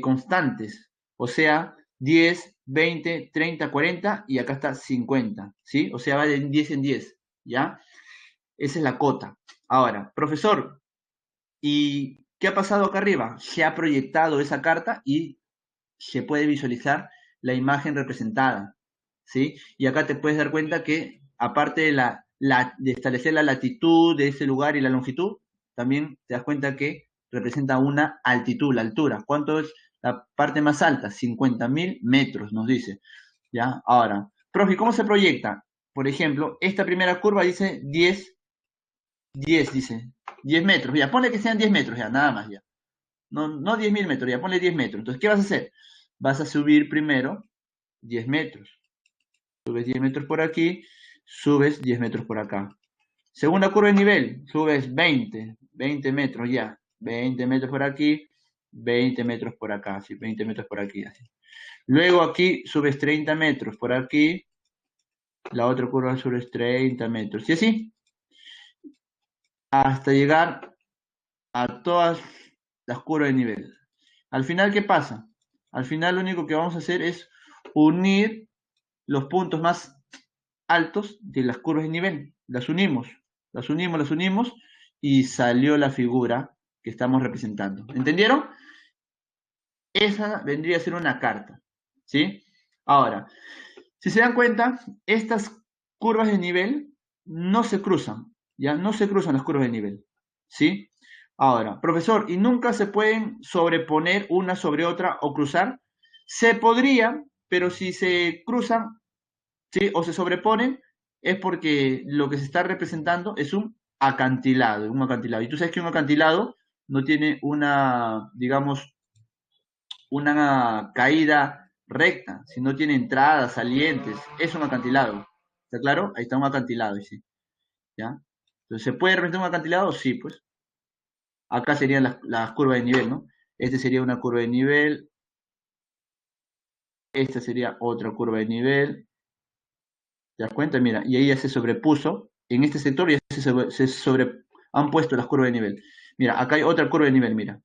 constantes. O sea, 10, 20, 30, 40 y acá está 50. ¿Sí? O sea, va de 10 en 10. ¿Ya? Esa es la cota. Ahora, profesor, ¿y qué ha pasado acá arriba? Se ha proyectado esa carta y se puede visualizar la imagen representada, ¿sí? Y acá te puedes dar cuenta que, aparte de establecer la latitud de ese lugar y la longitud, también te das cuenta que representa una altitud, la altura. ¿Cuánto es la parte más alta? 50.000 metros, nos dice. ¿Ya? Ahora, profe, ¿cómo se proyecta? Por ejemplo, esta primera curva dice 10, 10, dice, 10 metros. Ya, ponle que sean 10 metros, ya, nada más, ya. No 10.000 metros, ya ponle 10 metros. Entonces, ¿qué vas a hacer? Vas a subir primero 10 metros. Subes 10 metros por aquí, subes 10 metros por acá. Segunda curva de nivel, subes 20 metros ya. 20 metros por aquí, 20 metros por acá, así, 20 metros por aquí. Así. Luego aquí subes 30 metros por aquí, la otra curva subes 30 metros. Y así, hasta llegar a todas las curvas de nivel. Al final, ¿qué pasa? Al final lo único que vamos a hacer es unir los puntos más altos de las curvas de nivel. Las unimos y salió la figura que estamos representando. ¿Entendieron? Esa vendría a ser una carta, ¿sí? Ahora, si se dan cuenta, estas curvas de nivel no se cruzan, ¿ya? No se cruzan las curvas de nivel, ¿sí? Ahora, profesor, ¿y nunca se pueden sobreponer una sobre otra o cruzar? Se podría, pero si se cruzan, ¿sí? O se sobreponen, es porque lo que se está representando es un acantilado, un acantilado. Y tú sabes que un acantilado no tiene una, digamos, una caída recta, si no tiene entradas, salientes, es un acantilado. ¿Está claro? Ahí está un acantilado, dice. ¿Ya? Entonces, ¿se puede representar un acantilado? Sí, pues. Acá serían las curvas de nivel, ¿no? Este sería una curva de nivel, esta sería otra curva de nivel. ¿Te das cuenta? Mira, y ahí ya se sobrepuso. En este sector ya han puesto las curvas de nivel. Mira, acá hay otra curva de nivel, mira.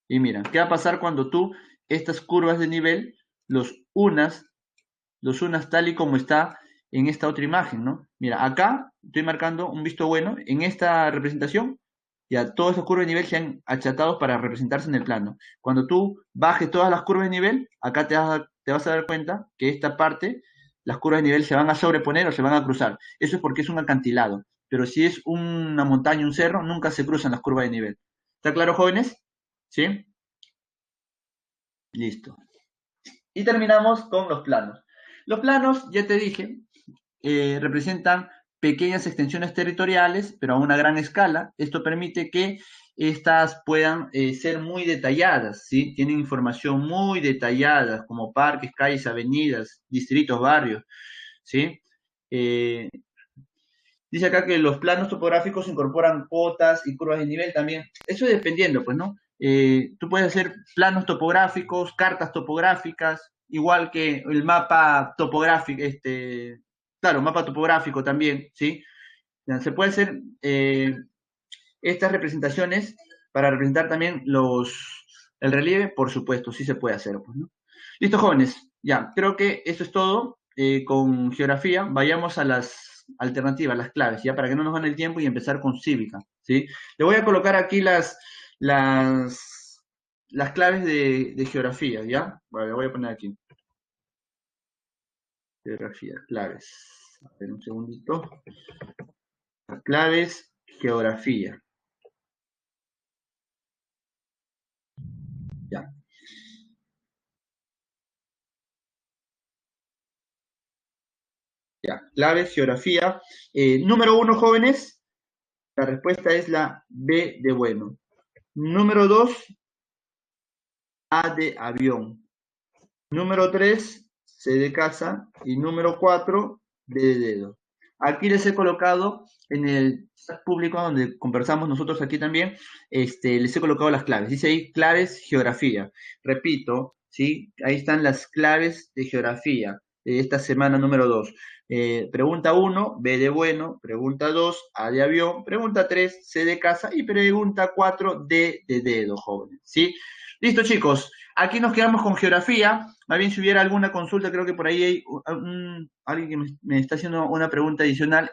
Y mira, ¿qué va a pasar cuando tú estas curvas de nivel los unas tal y como está en esta otra imagen, ¿no? Mira, acá estoy marcando un visto bueno. En esta representación, ya todas las curvas de nivel se han achatado para representarse en el plano. Cuando tú bajes todas las curvas de nivel, acá te vas a dar cuenta que esta parte, las curvas de nivel se van a sobreponer o se van a cruzar. Eso es porque es un acantilado. Pero si es una montaña, un cerro, nunca se cruzan las curvas de nivel. ¿Está claro, jóvenes? ¿Sí? Listo. Y terminamos con los planos. Los planos, ya te dije, representan pequeñas extensiones territoriales, pero a una gran escala. Esto permite que estas puedan ser muy detalladas, ¿sí? Tienen información muy detallada, como parques, calles, avenidas, distritos, barrios, ¿sí? Eh, Dice acá que los planos topográficos incorporan cotas y curvas de nivel también. Eso es dependiendo, pues, ¿no? Tú puedes hacer planos topográficos, cartas topográficas, igual que el mapa topográfico, claro, mapa topográfico también, ¿sí? Se puede hacer estas representaciones para representar también el relieve, por supuesto, sí se puede hacer, pues, ¿no? Listo, jóvenes, ya, creo que eso es todo con geografía. Vayamos a las alternativas, las claves, ya, para que no nos gane el tiempo y empezar con cívica, ¿sí? Le voy a colocar aquí las, las claves de geografía, ¿ya? Vale, le voy a poner aquí. Geografía, claves. A ver, un segundito. Claves, geografía. Ya. Ya, claves, geografía. Número 1, jóvenes, la respuesta es la B de bueno. Número 2, A de avión. Número 3, C de casa. Y número 4, D de dedo. Aquí les he colocado en el chat público donde conversamos nosotros aquí también, les he colocado las claves. Dice ahí claves, geografía. Repito, ¿sí? Ahí están las claves de geografía de esta semana número 2. Pregunta 1, B de bueno. Pregunta 2, A de avión. Pregunta 3, C de casa. Y pregunta 4, D de dedo, jóvenes. ¿Sí? Listo, chicos. Aquí nos quedamos con geografía. Más bien, si hubiera alguna consulta, creo que por ahí hay alguien que me está haciendo una pregunta adicional.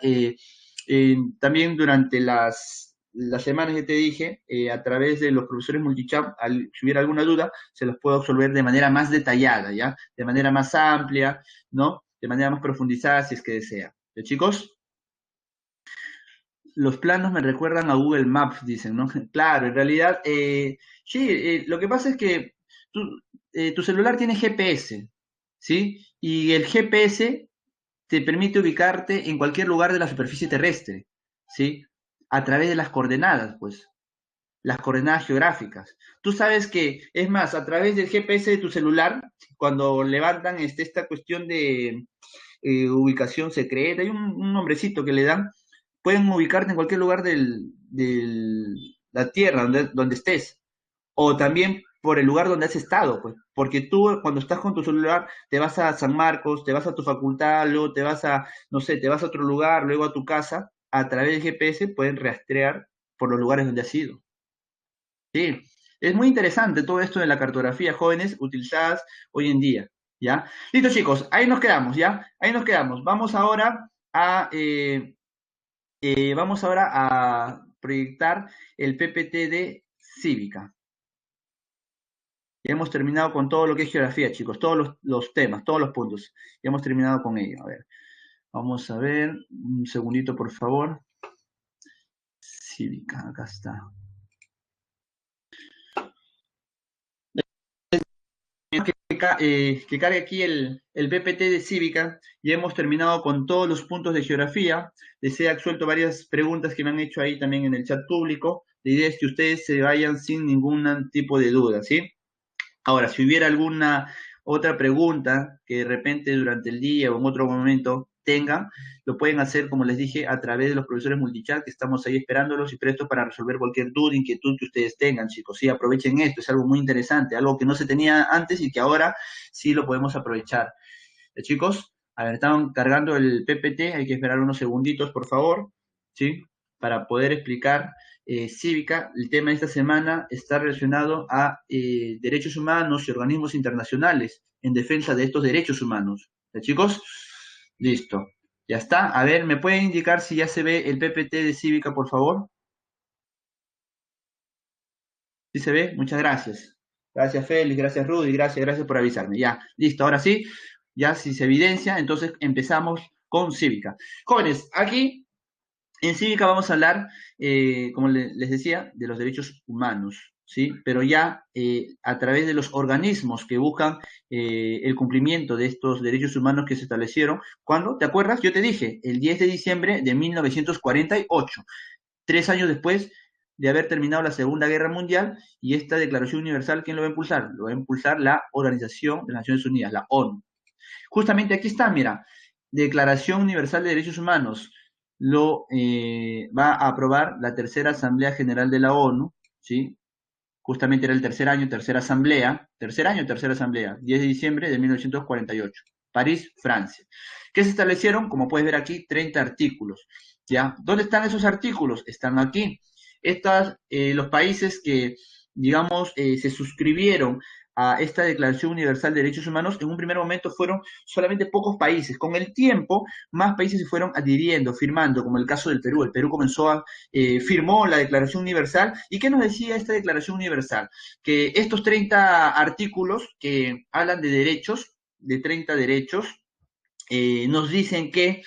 También durante las semanas que te dije, a través de los profesores multichat, si hubiera alguna duda, se los puedo resolver de manera más detallada, ¿ya? De manera más amplia, ¿no? De manera más profundizada, si es que desea. ¿Ya, chicos? Los planos me recuerdan a Google Maps, dicen, ¿no? Claro, en realidad, sí, lo que pasa es que tu, tu celular tiene GPS, ¿sí? Y el GPS te permite ubicarte en cualquier lugar de la superficie terrestre, ¿sí? A través de las coordenadas, pues, las coordenadas geográficas. Tú sabes que, es más, a través del GPS de tu celular, cuando levantan esta cuestión de ubicación secreta, hay un nombrecito que le dan, pueden ubicarte en cualquier lugar de la Tierra, donde estés, o también por el lugar donde has estado, pues, porque tú cuando estás con tu celular te vas a San Marcos, te vas a tu facultad, luego te vas a, no sé, te vas a otro lugar, luego a tu casa, a través del GPS pueden rastrear por los lugares donde has ido. Sí, es muy interesante todo esto de la cartografía, jóvenes, utilizadas hoy en día, ¿ya? Listo, chicos, ahí nos quedamos, ¿ya? Ahí nos quedamos. Vamos ahora a proyectar el PPT de Cívica. Ya hemos terminado con todo lo que es geografía, chicos, todos los temas, todos los puntos. Ya hemos terminado con ello. A ver, vamos a ver, un segundito, por favor. Cívica, acá está. Que cargue aquí el PPT de Cívica. Ya hemos terminado con todos los puntos de geografía. Les he absuelto varias preguntas que me han hecho ahí también en el chat público. La idea es que ustedes se vayan sin ningún tipo de duda, ¿sí? Ahora, si hubiera alguna otra pregunta que de repente durante el día o en otro momento tengan, lo pueden hacer, como les dije, a través de los profesores multichat, que estamos ahí esperándolos y prestos para resolver cualquier duda, inquietud que ustedes tengan, chicos. Sí, aprovechen esto, es algo muy interesante, algo que no se tenía antes y que ahora sí lo podemos aprovechar. Chicos, a ver, están cargando el PPT, hay que esperar unos segunditos, por favor, ¿sí? Para poder explicar Cívica. El tema de esta semana está relacionado a derechos humanos y organismos internacionales en defensa de estos derechos humanos. ¿Ya, chicos? Listo. Ya está. A ver, ¿me pueden indicar si ya se ve el PPT de Cívica, por favor? ¿Sí se ve? Muchas gracias. Gracias, Félix, gracias, Rudy, gracias por avisarme. Ya, listo, ahora sí, ya si se evidencia, entonces empezamos con Cívica. Jóvenes, aquí en Cívica vamos a hablar, como les decía, de los derechos humanos, ¿sí? Pero ya a través de los organismos que buscan el cumplimiento de estos derechos humanos que se establecieron, cuando, ¿te acuerdas? Yo te dije, el 10 de diciembre de 1948, 3 años después de haber terminado la Segunda Guerra Mundial, y esta Declaración Universal, ¿quién lo va a impulsar? Lo va a impulsar la Organización de las Naciones Unidas, la ONU. Justamente aquí está, mira, Declaración Universal de Derechos Humanos, lo va a aprobar la tercera Asamblea General de la ONU, ¿sí? Justamente era el tercer año, tercera asamblea, 10 de diciembre de 1948, París, Francia. ¿Qué se establecieron? Como puedes ver aquí, 30 artículos. ¿Ya? ¿Dónde están esos artículos? Están aquí. Los países que, digamos, se suscribieron a esta Declaración Universal de Derechos Humanos, en un primer momento fueron solamente pocos países. Con el tiempo, más países se fueron adhiriendo, firmando, como el caso del Perú. El Perú firmó la Declaración Universal. ¿Y qué nos decía esta Declaración Universal? Que estos 30 artículos que hablan de derechos, de 30 derechos, nos dicen que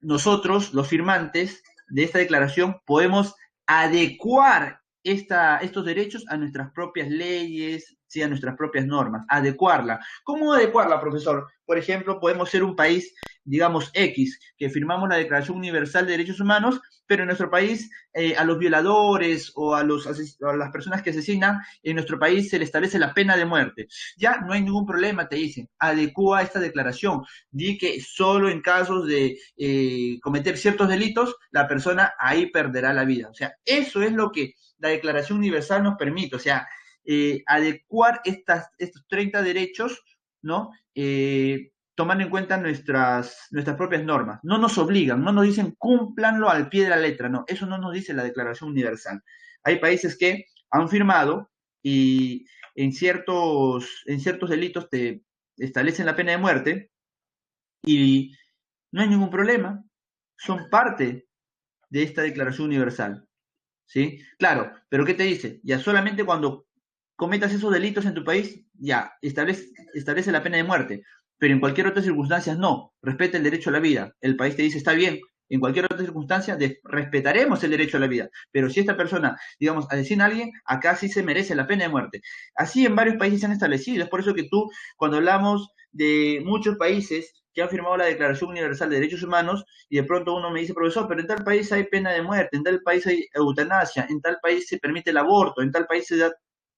nosotros, los firmantes de esta declaración, podemos adecuar estos derechos a nuestras propias leyes, ¿sí? A nuestras propias normas, adecuarla. ¿Cómo adecuarla, profesor? Por ejemplo, podemos ser un país, digamos, X, que firmamos la Declaración Universal de Derechos Humanos, pero en nuestro país a los violadores o a las personas que asesinan, en nuestro país se le establece la pena de muerte. Ya no hay ningún problema, te dicen, adecua esta declaración, di que solo en casos de cometer ciertos delitos, la persona ahí perderá la vida. O sea, eso es lo que la Declaración Universal nos permite, o sea, adecuar estos 30 derechos, ¿no? Tomando en cuenta nuestras propias normas. No nos obligan, no nos dicen cúmplanlo al pie de la letra, no, eso no nos dice la Declaración Universal. Hay países que han firmado y en ciertos delitos te establecen la pena de muerte y no hay ningún problema, son parte de esta Declaración Universal, ¿sí? Claro, pero ¿qué te dice? Ya solamente cuando cometas esos delitos en tu país, ya, establece la pena de muerte, pero en cualquier otra circunstancia no, respeta el derecho a la vida. El país te dice, está bien, en cualquier otra circunstancia respetaremos el derecho a la vida, pero si esta persona, digamos, asesina a alguien, acá sí se merece la pena de muerte. Así en varios países se han establecido, es por eso que tú, cuando hablamos de muchos países que han firmado la Declaración Universal de Derechos Humanos, y de pronto uno me dice, profesor, pero en tal país hay pena de muerte, en tal país hay eutanasia, en tal país se permite el aborto, en tal país se da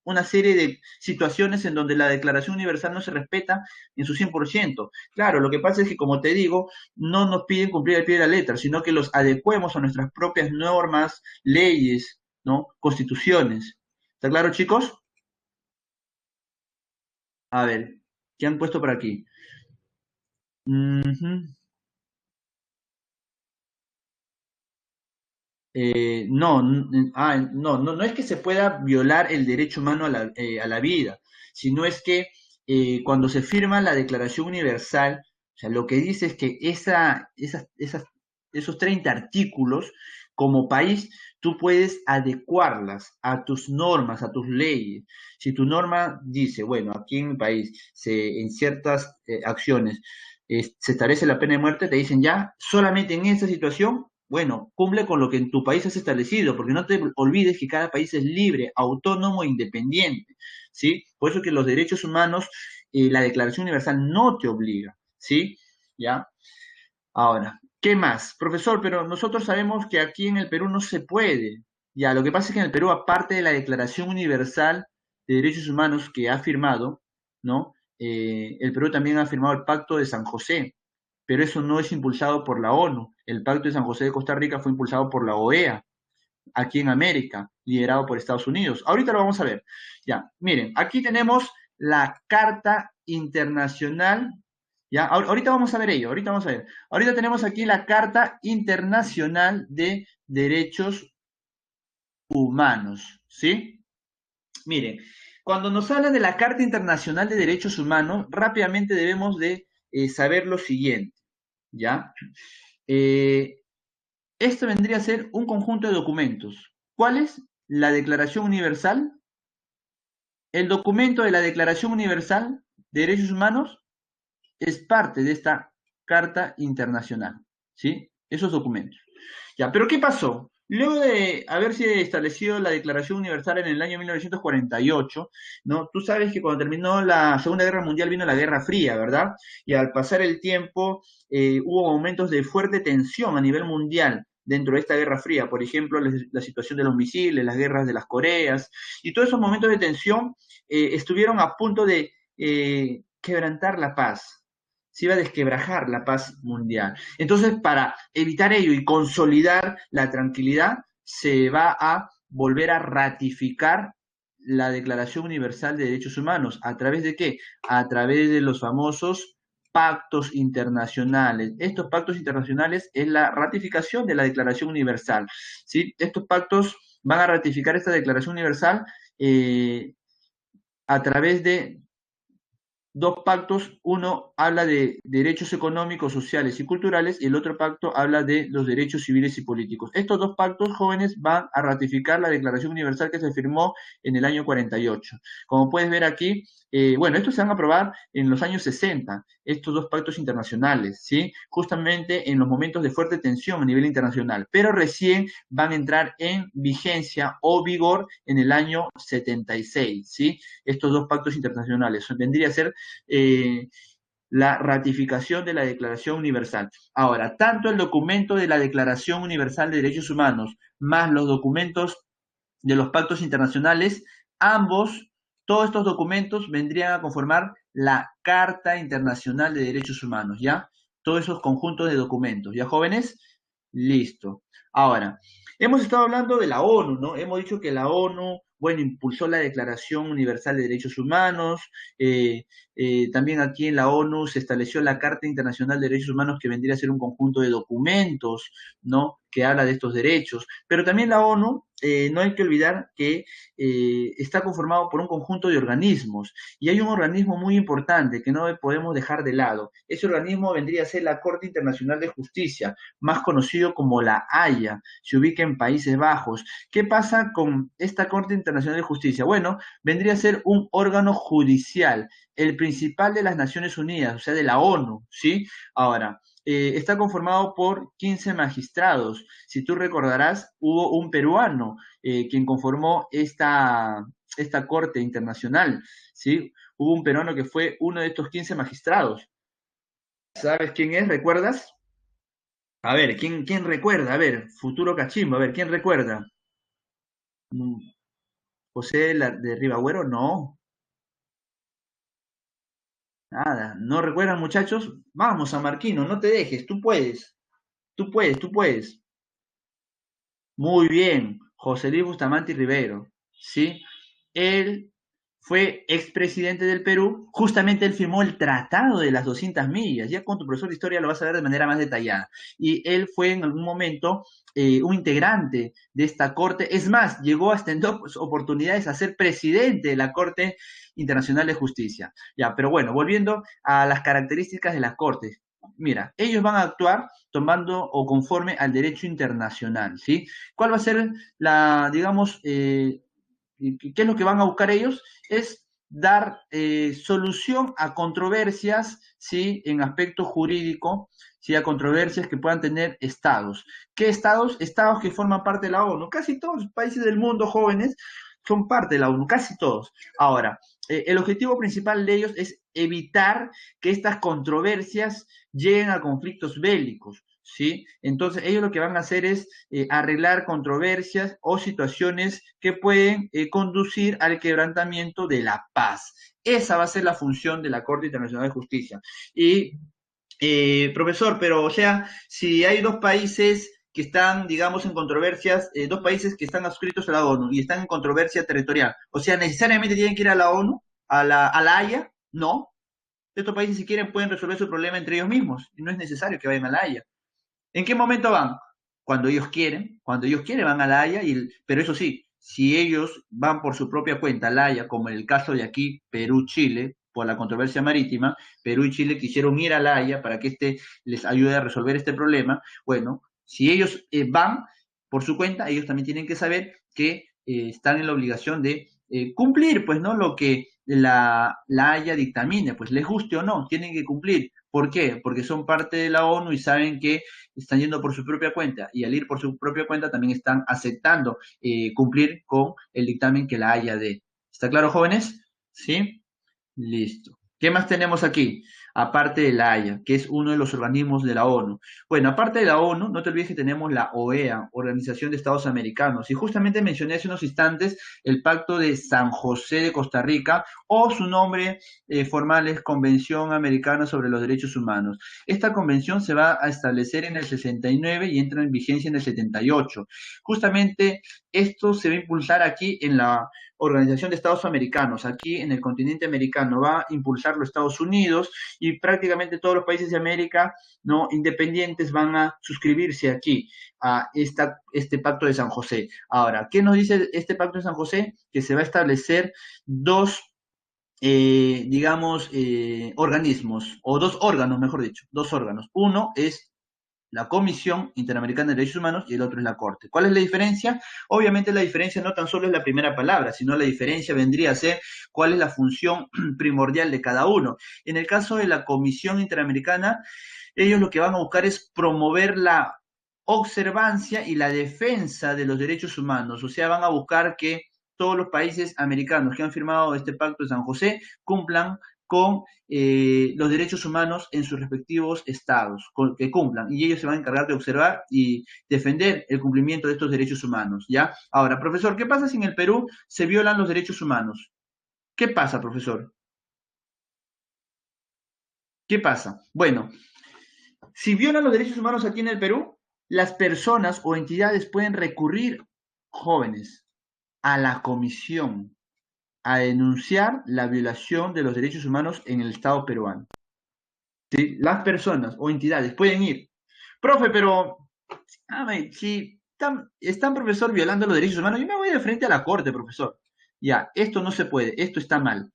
una serie de situaciones en donde la Declaración Universal no se respeta en su 100%. Claro, lo que pasa es que, como te digo, no nos piden cumplir al pie de la letra, sino que los adecuemos a nuestras propias normas, leyes, ¿no? Constituciones. ¿Está claro, chicos? A ver, ¿qué han puesto por aquí? No, no es que se pueda violar el derecho humano a la vida, sino es que cuando se firma la Declaración Universal, o sea, lo que dice es que esos 30 artículos Como país, tú puedes adecuarlas a tus normas, a tus leyes. Si tu norma dice, bueno, aquí en mi país, en ciertas acciones se establece la pena de muerte, te dicen ya, solamente en esa situación, bueno, cumple con lo que en tu país has establecido, porque no te olvides que cada país es libre, autónomo e independiente, ¿sí? Por eso que los derechos humanos, la Declaración Universal no te obliga, ¿sí? ¿Ya? Ahora, ¿qué más? Profesor, pero nosotros sabemos que aquí en el Perú no se puede. Ya, lo que pasa es que en el Perú, aparte de la Declaración Universal de Derechos Humanos que ha firmado, ¿no? El Perú también ha firmado el Pacto de San José, pero eso no es impulsado por la ONU. El Pacto de San José de Costa Rica fue impulsado por la OEA, aquí en América, liderado por Estados Unidos. Ahorita lo vamos a ver. Ya, miren, aquí tenemos la Carta Internacional. Ya, ahorita vamos a ver ello, ahorita vamos a ver. Ahorita tenemos aquí la Carta Internacional de Derechos Humanos, ¿sí? Miren, cuando nos hablan de la Carta Internacional de Derechos Humanos, rápidamente debemos de saber lo siguiente, ¿ya? Eh, Esto vendría a ser un conjunto de documentos. ¿Cuál es? La Declaración Universal, el documento de la Declaración Universal de Derechos Humanos es parte de esta Carta Internacional, ¿sí? Esos documentos. Ya, pero ¿qué pasó? Luego de haberse establecido la Declaración Universal en el año 1948, ¿no? Tú sabes que cuando terminó la Segunda Guerra Mundial vino la Guerra Fría, ¿verdad? Y al pasar el tiempo hubo momentos de fuerte tensión a nivel mundial dentro de esta Guerra Fría, por ejemplo, la situación de los misiles, las guerras de las Coreas, y todos esos momentos de tensión estuvieron a punto de quebrantar la paz, se iba a desquebrajar la paz mundial. Entonces, para evitar ello y consolidar la tranquilidad, se va a volver a ratificar la Declaración Universal de Derechos Humanos. ¿A través de qué? A través de los famosos pactos internacionales. Estos pactos internacionales es la ratificación de la Declaración Universal, ¿sí? Estos pactos van a ratificar esta Declaración Universal a través de dos pactos, uno habla de derechos económicos, sociales y culturales y el otro pacto habla de los derechos civiles y políticos. Estos dos pactos, jóvenes, van a ratificar la Declaración Universal que se firmó en el año 48. Como puedes ver aquí, bueno, estos se van a aprobar en los años 60, estos dos pactos internacionales, ¿sí? Justamente en los momentos de fuerte tensión a nivel internacional, pero recién van a entrar en vigencia o vigor en el año 76, ¿sí? Estos dos pactos internacionales. Vendría a ser la ratificación de la Declaración Universal. Ahora, tanto el documento de la Declaración Universal de Derechos Humanos más los documentos de los pactos internacionales, ambos, todos estos documentos vendrían a conformar la Carta Internacional de Derechos Humanos, ¿ya? Todos esos conjuntos de documentos, ¿ya, jóvenes? Listo. Ahora, hemos estado hablando de la ONU, ¿no? Hemos dicho que la ONU, bueno, impulsó la Declaración Universal de Derechos Humanos, también aquí en la ONU se estableció la Carta Internacional de Derechos Humanos que vendría a ser un conjunto de documentos, ¿no? Que habla de estos derechos. Pero también la ONU, no hay que olvidar que está conformado por un conjunto de organismos y hay un organismo muy importante que no podemos dejar de lado. Ese organismo vendría a ser la Corte Internacional de Justicia, más conocido como la Haya, se ubica en Países Bajos. ¿Qué pasa con esta Corte Internacional de Justicia? Bueno, vendría a ser un órgano judicial, el principal de las Naciones Unidas, o sea, de la ONU, ¿sí? Ahora, está conformado por 15 magistrados. Si tú recordarás, hubo un peruano quien conformó esta Corte Internacional, ¿sí? Hubo un peruano que fue uno de estos 15 magistrados. ¿Sabes quién es? ¿Recuerdas? A ver, ¿quién recuerda? A ver, futuro cachimbo, a ver, ¿quién recuerda? Mm, ¿José de Ribagüero? No, nada. ¿No recuerdan, muchachos? Vamos, San Marquino, no te dejes, tú puedes, tú puedes, tú puedes. Muy bien, José Luis Bustamante y Rivero, ¿sí? Él fue expresidente del Perú, justamente él firmó el Tratado de las 200 millas, ya con tu profesor de historia lo vas a ver de manera más detallada. Y él fue en algún momento un integrante de esta corte, es más, llegó hasta en dos oportunidades a ser presidente de la Corte Internacional de Justicia. Ya, pero bueno, volviendo a las características de las cortes. Mira, ellos van a actuar tomando o conforme al derecho internacional, ¿sí? ¿Cuál va a ser digamos, qué es lo que van a buscar ellos? Es dar solución a controversias, ¿sí? En aspecto jurídico, ¿sí? A controversias que puedan tener estados. ¿Qué estados? Estados que forman parte de la ONU. Casi todos los países del mundo jóvenes son parte de la ONU, casi todos. Ahora, el objetivo principal de ellos es evitar que estas controversias lleguen a conflictos bélicos, ¿sí? Entonces, ellos lo que van a hacer es arreglar controversias o situaciones que pueden conducir al quebrantamiento de la paz. Esa va a ser la función de la Corte Internacional de Justicia. Y, profesor, pero, o sea, si hay dos países que están, digamos, en controversias, dos países que están adscritos a la ONU y están en controversia territorial, o sea, necesariamente tienen que ir a la ONU, a la Haya, no, estos países, si quieren, pueden resolver su problema entre ellos mismos y no es necesario que vayan a la Haya. ¿En qué momento van? Cuando ellos quieren van a la Haya, pero eso sí, si ellos van por su propia cuenta a la Haya, como en el caso de aquí, Perú-Chile, por la controversia marítima, Perú y Chile quisieron ir a la Haya para que les ayude a resolver este problema. Bueno, si ellos van por su cuenta, ellos también tienen que saber que están en la obligación de cumplir, pues, ¿no? Lo que la Haya dictamine, pues les guste o no, tienen que cumplir. ¿Por qué? Porque son parte de la ONU y saben que están yendo por su propia cuenta y al ir por su propia cuenta también están aceptando cumplir con el dictamen que la Haya de. ¿Está claro, jóvenes? ¿Sí? Listo. ¿Qué más tenemos aquí? Aparte de la Haya, que es uno de los organismos de la ONU. Bueno, aparte de la ONU, no te olvides que tenemos la OEA, Organización de Estados Americanos. Y justamente mencioné hace unos instantes el Pacto de San José de Costa Rica, o su nombre formal es Convención Americana sobre los Derechos Humanos. Esta convención se va a establecer en el 69 y entra en vigencia en el 78. Justamente esto se va a impulsar aquí en la Organización de Estados Americanos, aquí en el continente americano, va a impulsar los Estados Unidos y prácticamente todos los países de América, ¿no? Independientes van a suscribirse aquí a este pacto de San José. Ahora, ¿qué nos dice este pacto de San José? Que se va a establecer dos digamos, organismos, o dos órganos, mejor dicho, dos órganos. Uno es la Comisión Interamericana de Derechos Humanos y el otro es la Corte. ¿Cuál es la diferencia? Obviamente la diferencia no tan solo es la primera palabra, sino la diferencia vendría a ser cuál es la función primordial de cada uno. En el caso de la Comisión Interamericana, ellos lo que van a buscar es promover la observancia y la defensa de los derechos humanos, o sea, van a buscar que todos los países americanos que han firmado este Pacto de San José cumplan con los derechos humanos en sus respectivos estados, que cumplan, y ellos se van a encargar de observar y defender el cumplimiento de estos derechos humanos, ¿ya? Ahora, profesor, ¿qué pasa si en el Perú se violan los derechos humanos? ¿Qué pasa, profesor? ¿Qué pasa? Bueno, si violan los derechos humanos aquí en el Perú, las personas o entidades pueden recurrir, jóvenes, a la comisión a denunciar la violación de los derechos humanos en el Estado peruano. ¿Sí? Las personas o entidades pueden ir. Profe, pero si están, profesor, violando los derechos humanos, yo me voy de frente a la corte, profesor. Ya, esto no se puede, esto está mal.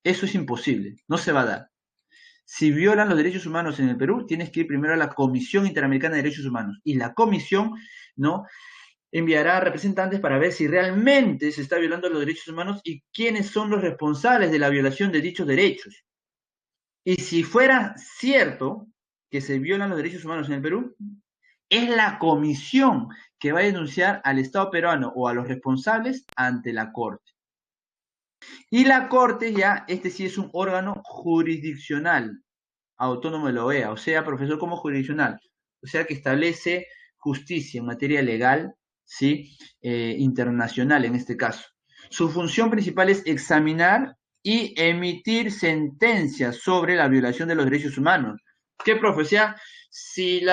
Eso es imposible, no se va a dar. Si violan los derechos humanos en el Perú, tienes que ir primero a la Comisión Interamericana de Derechos Humanos. Y la comisión, ¿no? Enviará representantes para ver si realmente se está violando los derechos humanos y quiénes son los responsables de la violación de dichos derechos. Y si fuera cierto que se violan los derechos humanos en el Perú, es la comisión que va a denunciar al Estado peruano o a los responsables ante la Corte. Y la Corte ya, este sí es un órgano jurisdiccional, autónomo de la OEA, o sea, profesor, como jurisdiccional, o sea, que establece justicia en materia legal, ¿sí? Internacional en este caso. Su función principal es examinar y emitir sentencias sobre la violación de los derechos humanos. ¿Qué, profe? O sea, si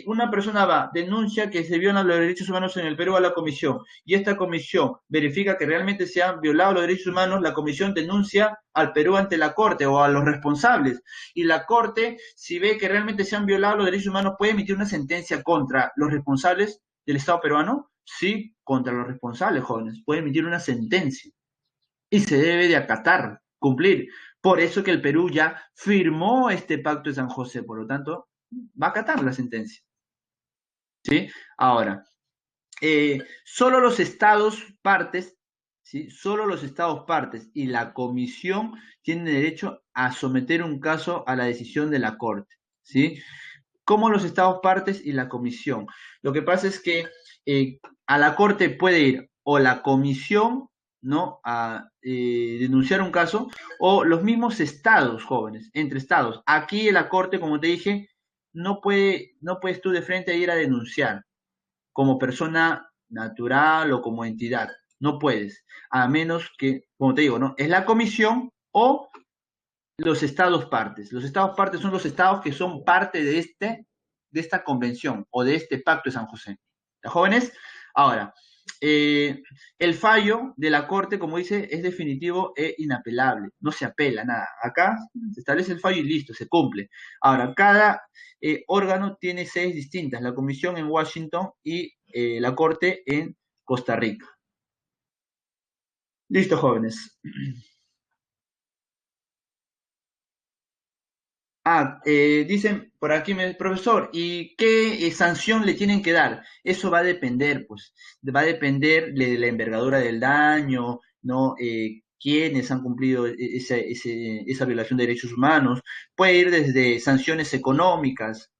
una persona va, denuncia que se violan los derechos humanos en el Perú a la comisión y esta comisión verifica que realmente se han violado los derechos humanos, la comisión denuncia al Perú ante la Corte o a los responsables. Y la Corte, si ve que realmente se han violado los derechos humanos, puede emitir una sentencia contra los responsables del Estado peruano. Sí, contra los responsables, jóvenes. Puede emitir una sentencia y se debe de acatar, cumplir. Por eso que el Perú ya firmó este pacto de San José, por lo tanto, va a acatar la sentencia. ¿Sí? Ahora, solo los estados partes, ¿sí? Solo los estados partes y la comisión tienen derecho a someter un caso a la decisión de la Corte, ¿sí? Como los estados partes y la comisión. Lo que pasa es que a la Corte puede ir o la comisión, ¿no? A denunciar un caso, o los mismos estados, jóvenes, entre estados. Aquí en la Corte, como te dije, no puedes tú de frente ir a denunciar como persona natural o como entidad. No puedes, a menos que, como te digo, ¿no? Es la comisión o los estados partes. Los estados partes son los estados que son parte de esta convención o de este pacto de San José. ¿Los jóvenes? Ahora, el fallo de la Corte, como dice, es definitivo e inapelable. No se apela nada. Acá se establece el fallo y listo, se cumple. Ahora, cada órgano tiene sedes distintas. La Comisión en Washington y la Corte en Costa Rica. Listo, jóvenes. Dicen por aquí, profesor, ¿y qué sanción le tienen que dar? Eso va a depender, pues, va a depender de la envergadura del daño, ¿no? Quiénes han cumplido esa violación de derechos humanos. Puede ir desde sanciones económicas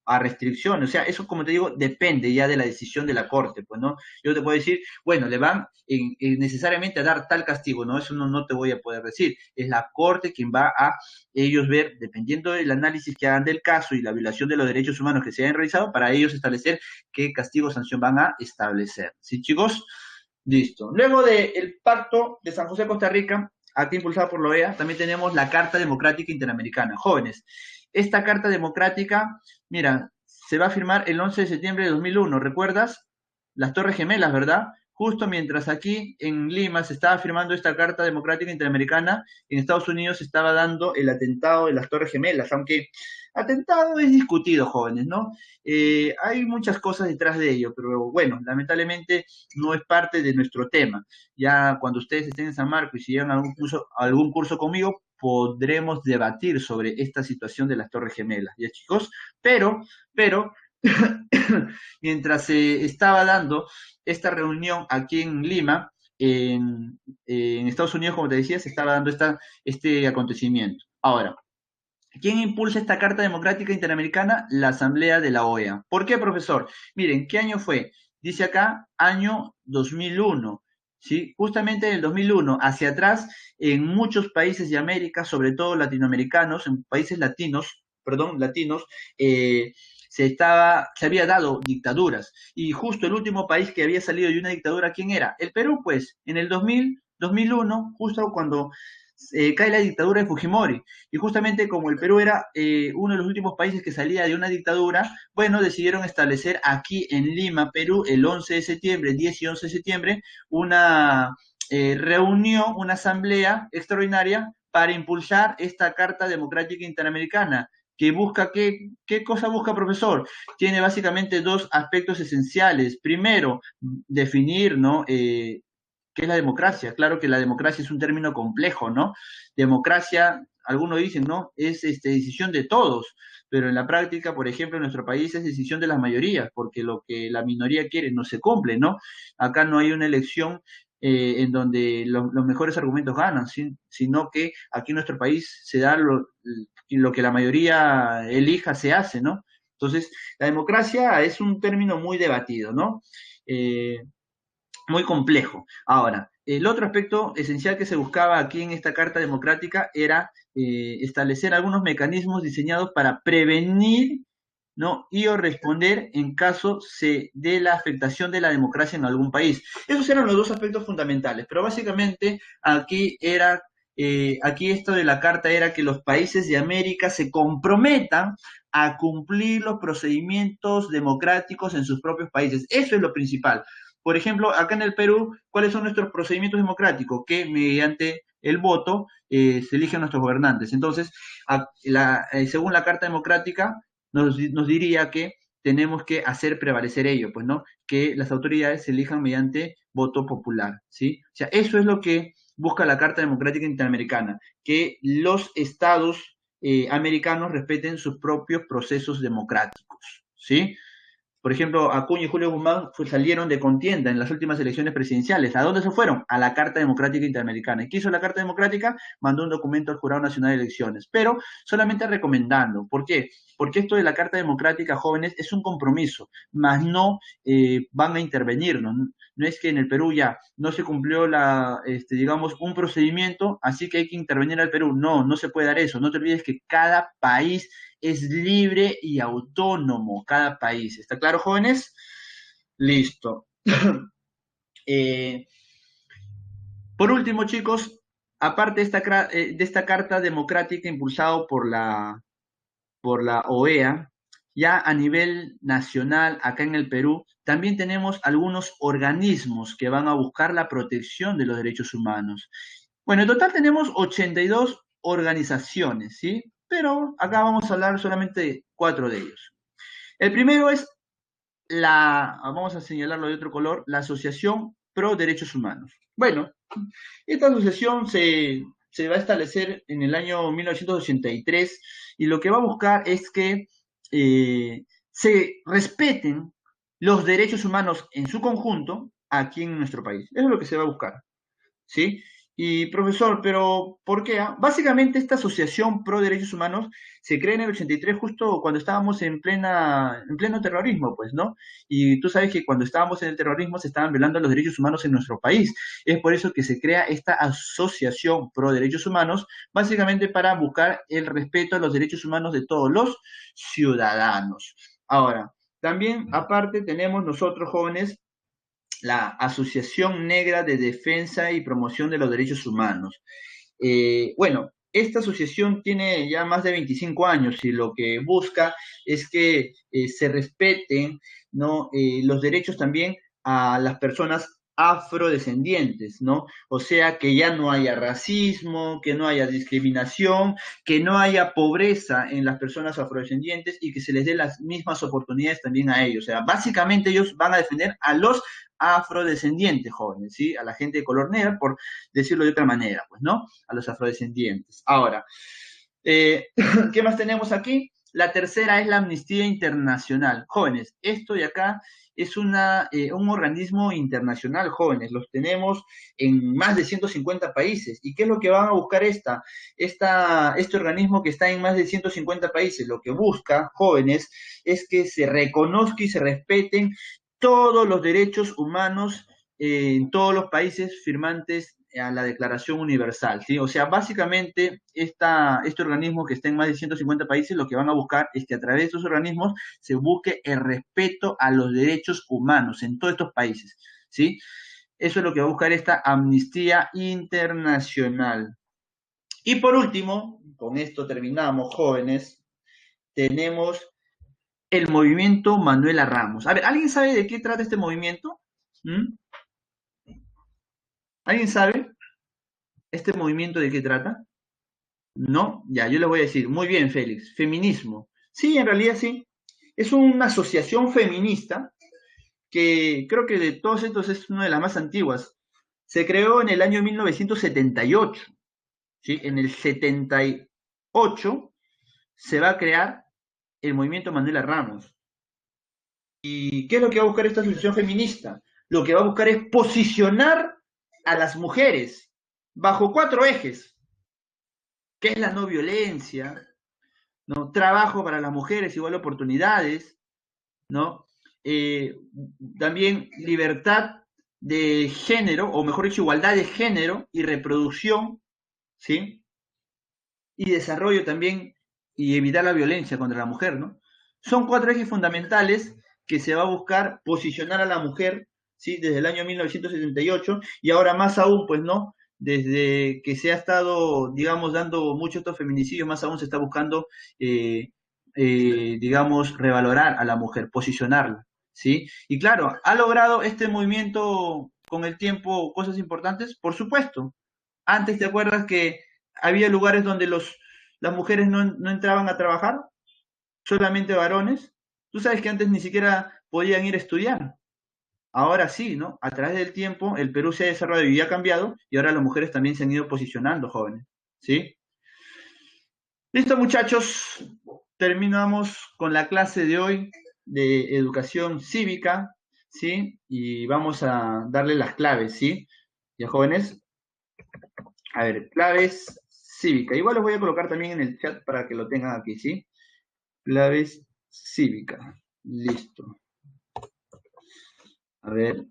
a restricciones, o sea, eso, como te digo, depende ya de la decisión de la Corte, pues, ¿no? Yo te puedo decir, bueno, le van necesariamente a dar tal castigo, ¿no? Eso no te voy a poder decir. Es la Corte quien va a ellos ver, dependiendo del análisis que hagan del caso y la violación de los derechos humanos que se hayan realizado, para ellos establecer qué castigo o sanción van a establecer. ¿Sí, chicos? Listo. Luego del pacto de San José de Costa Rica, aquí impulsado por la OEA, también tenemos la Carta Democrática Interamericana. Jóvenes, esta Carta Democrática, mira, se va a firmar el 11 de septiembre de 2001, ¿recuerdas? Las Torres Gemelas, ¿verdad? Justo mientras aquí en Lima se estaba firmando esta Carta Democrática Interamericana, en Estados Unidos se estaba dando el atentado de las Torres Gemelas, aunque atentado es discutido, jóvenes, ¿no? Hay muchas cosas detrás de ello, pero bueno, lamentablemente no es parte de nuestro tema. Ya cuando ustedes estén en San Marcos y si llegan a algún curso conmigo, podremos debatir sobre esta situación de las Torres Gemelas, ¿ya, chicos? Pero, mientras se estaba dando esta reunión aquí en Lima, en Estados Unidos, como te decía, se estaba dando este acontecimiento. Ahora, ¿quién impulsa esta Carta Democrática Interamericana? La Asamblea de la OEA. ¿Por qué, profesor? Miren, ¿qué año fue? Dice acá, año 2001. ¿Sí? Justamente en el 2001, hacia atrás, en muchos países de América, sobre todo latinoamericanos, en países latinos, perdón, latinos, se había dado dictaduras. Y justo el último país que había salido de una dictadura, ¿quién era? El Perú, pues, en el 2001, justo cuando cae la dictadura de Fujimori. Y justamente como el Perú era uno de los últimos países que salía de una dictadura, bueno, decidieron establecer aquí en Lima, Perú, el 11 de septiembre, 10 y 11 de septiembre, una reunión, una asamblea extraordinaria para impulsar esta Carta Democrática Interamericana. Que busca, ¿qué cosa busca, profesor? Tiene básicamente dos aspectos esenciales. Primero, definir, ¿no? ¿Qué es la democracia? Claro que la democracia es un término complejo, ¿no? Democracia, algunos dicen, ¿no? Es decisión de todos, pero en la práctica, por ejemplo, en nuestro país es decisión de las mayorías, porque lo que la minoría quiere no se cumple, ¿no? Acá no hay una elección en donde los mejores argumentos ganan, sino que aquí en nuestro país se da lo que la mayoría elija, se hace, ¿no? Entonces, la democracia es un término muy debatido, ¿no? Muy complejo. Ahora, el otro aspecto esencial que se buscaba aquí en esta Carta Democrática era establecer algunos mecanismos diseñados para prevenir, ¿no? Y o responder en caso de la afectación de la democracia en algún país. Esos eran los dos aspectos fundamentales, pero básicamente aquí esto de la carta era que los países de América se comprometan a cumplir los procedimientos democráticos en sus propios países. Eso es lo principal. Por ejemplo, acá en el Perú, ¿cuáles son nuestros procedimientos democráticos? Que mediante el voto se eligen nuestros gobernantes. Entonces, según la Carta Democrática, nos diría que tenemos que hacer prevalecer ello, pues, ¿no? Que las autoridades se elijan mediante voto popular, ¿sí? O sea, eso es lo que busca la Carta Democrática Interamericana? Que los estados americanos respeten sus propios procesos democráticos, ¿sí? Por ejemplo, Acuña y Julio Guzmán salieron de contienda en las últimas elecciones presidenciales. ¿A dónde se fueron? A la Carta Democrática Interamericana. ¿Y qué hizo la Carta Democrática? Mandó un documento al Jurado Nacional de Elecciones, pero solamente recomendando. ¿Por qué? Porque esto de la Carta Democrática, jóvenes, es un compromiso, más no van a intervenir. No es que en el Perú ya no se cumplió digamos, un procedimiento, así que hay que intervenir al Perú. No, no se puede dar eso. No te olvides que cada país es libre y autónomo, cada país. ¿Está claro, jóvenes? Listo. Eh, por último, chicos, aparte de esta carta democrática impulsada por la OEA, ya a nivel nacional, acá en el Perú, también tenemos algunos organismos que van a buscar la protección de los derechos humanos. Bueno, en total tenemos 82 organizaciones, ¿sí? Pero acá vamos a hablar solamente de 4 de ellos. El primero es vamos a señalarlo de otro color, la Asociación Pro Derechos Humanos. Bueno, esta asociación se va a establecer en el año 1983 y lo que va a buscar es que se respeten los derechos humanos en su conjunto aquí en nuestro país. Eso es lo que se va a buscar. ¿Sí? Y profesor, pero ¿por qué? Básicamente esta asociación pro derechos humanos se crea en el 83 justo cuando estábamos en pleno terrorismo, pues, ¿no? Y tú sabes que cuando estábamos en el terrorismo se estaban violando los derechos humanos en nuestro país. Es por eso que se crea esta asociación pro derechos humanos, básicamente para buscar el respeto a los derechos humanos de todos los ciudadanos. Ahora, también aparte tenemos nosotros jóvenes la Asociación Negra de Defensa y Promoción de los Derechos Humanos. Bueno, esta asociación tiene ya más de 25 años y lo que busca es que se respeten, ¿no? Los derechos también a las personas afrodescendientes, ¿no? O sea, que ya no haya racismo, que no haya discriminación, que no haya pobreza en las personas afrodescendientes y que se les dé las mismas oportunidades también a ellos. O sea, básicamente ellos van a defender a los afrodescendientes jóvenes, ¿sí? A la gente de color negra, por decirlo de otra manera, pues, ¿no? A los afrodescendientes. Ahora, ¿qué más tenemos aquí? La tercera es la Amnistía Internacional. Jóvenes, esto de acá es un organismo internacional, jóvenes. Los tenemos en más de 150 países. ¿Y qué es lo que van a buscar este organismo que está en más de 150 países? Lo que busca, jóvenes, es que se reconozca y se respeten todos los derechos humanos en todos los países firmantes a la Declaración Universal, ¿sí? O sea, básicamente este organismo que está en más de 150 países lo que van a buscar es que a través de estos organismos se busque el respeto a los derechos humanos en todos estos países, ¿sí? Eso es lo que va a buscar esta Amnistía Internacional. Y por último, con esto terminamos, jóvenes, tenemos el movimiento Manuela Ramos. A ver, ¿alguien sabe de qué trata este movimiento? ¿Mm? ¿Alguien sabe este movimiento de qué trata? No, ya, yo les voy a decir. Muy bien, Félix. Feminismo. Sí, en realidad sí. Es una asociación feminista que creo que de todos estos es una de las más antiguas. Se creó en el año 1978. ¿Sí? En el 78 se va a crear el movimiento Manuela Ramos. ¿Y qué es lo que va a buscar esta asociación feminista? Lo que va a buscar es posicionar a las mujeres bajo 4 ejes, que es la no violencia, ¿no? Trabajo para las mujeres, igual oportunidades, ¿no? Eh, También libertad de género, o mejor dicho, igualdad de género y reproducción, ¿sí? Y desarrollo también y evitar la violencia contra la mujer, ¿no? Son 4 ejes fundamentales que se va a buscar posicionar a la mujer, ¿sí? Desde el año 1978 y ahora más aún, pues, ¿no? Desde que se ha estado, digamos, dando muchos estos feminicidios, más aún se está buscando, digamos, revalorar a la mujer, posicionarla, ¿sí? Y claro, ¿ha logrado este movimiento con el tiempo cosas importantes? Por supuesto. Antes, ¿te acuerdas que había lugares donde las mujeres no entraban a trabajar? Solamente varones. Tú sabes que antes ni siquiera podían ir a estudiar. Ahora sí, ¿no? A través del tiempo el Perú se ha desarrollado y ha cambiado y ahora las mujeres también se han ido posicionando, jóvenes, ¿sí? Listo, muchachos, terminamos con la clase de hoy de educación cívica, ¿sí? Y vamos a darle las claves, ¿sí? Ya, jóvenes, a ver, claves cívica. Igual los voy a colocar también en el chat para que lo tengan aquí, ¿sí? Claves cívica. Listo. A ver,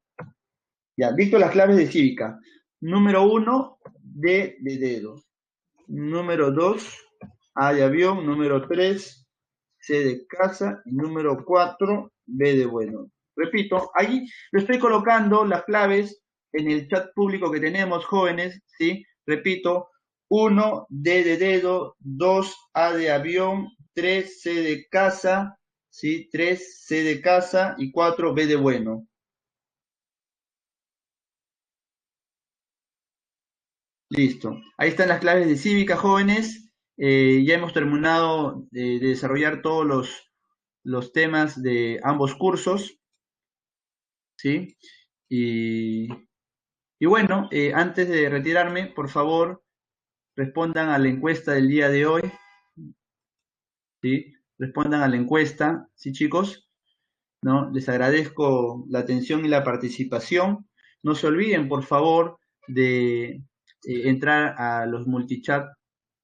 ya, visto las claves de cívica. Número uno, D de dedo. Número 2, A de avión. Número 3, C de casa. Y número 4, B de bueno. Repito, ahí lo estoy colocando las claves en el chat público que tenemos, jóvenes, ¿sí? Repito, 1, D de dedo. 2, A de avión. 3, C de casa. ¿Sí? 3, C de casa. Y 4, B de bueno. Listo. Ahí están las claves de cívica, jóvenes. Ya hemos terminado de desarrollar todos los temas de ambos cursos, ¿sí? Y, y bueno, antes de retirarme, por favor, respondan a la encuesta del día de hoy, ¿sí? Respondan a la encuesta, ¿sí, chicos? ¿No? Les agradezco la atención y la participación. No se olviden, por favor, de entrar a los multichat,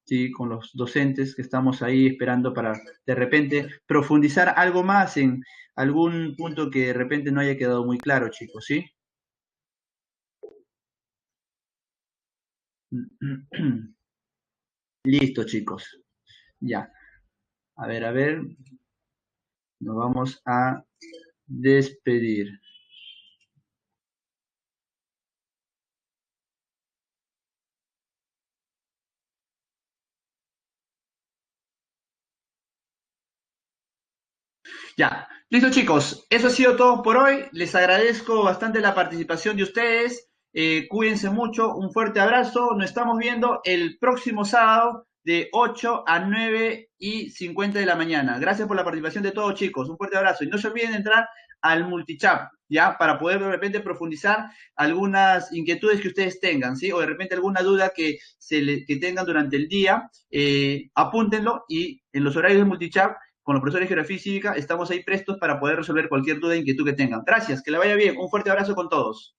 ¿sí? Con los docentes que estamos ahí esperando para de repente profundizar algo más en algún punto que de repente no haya quedado muy claro, chicos, ¿sí? Listo, chicos. Ya. A ver, nos vamos a despedir. Ya, listo chicos, eso ha sido todo por hoy. Les agradezco bastante la participación de ustedes. Cuídense mucho, un fuerte abrazo. Nos estamos viendo el próximo sábado de 8 a 9:50 de la mañana. Gracias por la participación de todos chicos, un fuerte abrazo. Y no se olviden de entrar al multichat, ¿ya? Para poder de repente profundizar algunas inquietudes que ustedes tengan, ¿sí? O de repente alguna duda que tengan durante el día, apúntenlo y en los horarios de multichat con los profesores de geografía y cívica, estamos ahí prestos para poder resolver cualquier duda e inquietud que tengan. Gracias, que le vaya bien. Un fuerte abrazo con todos.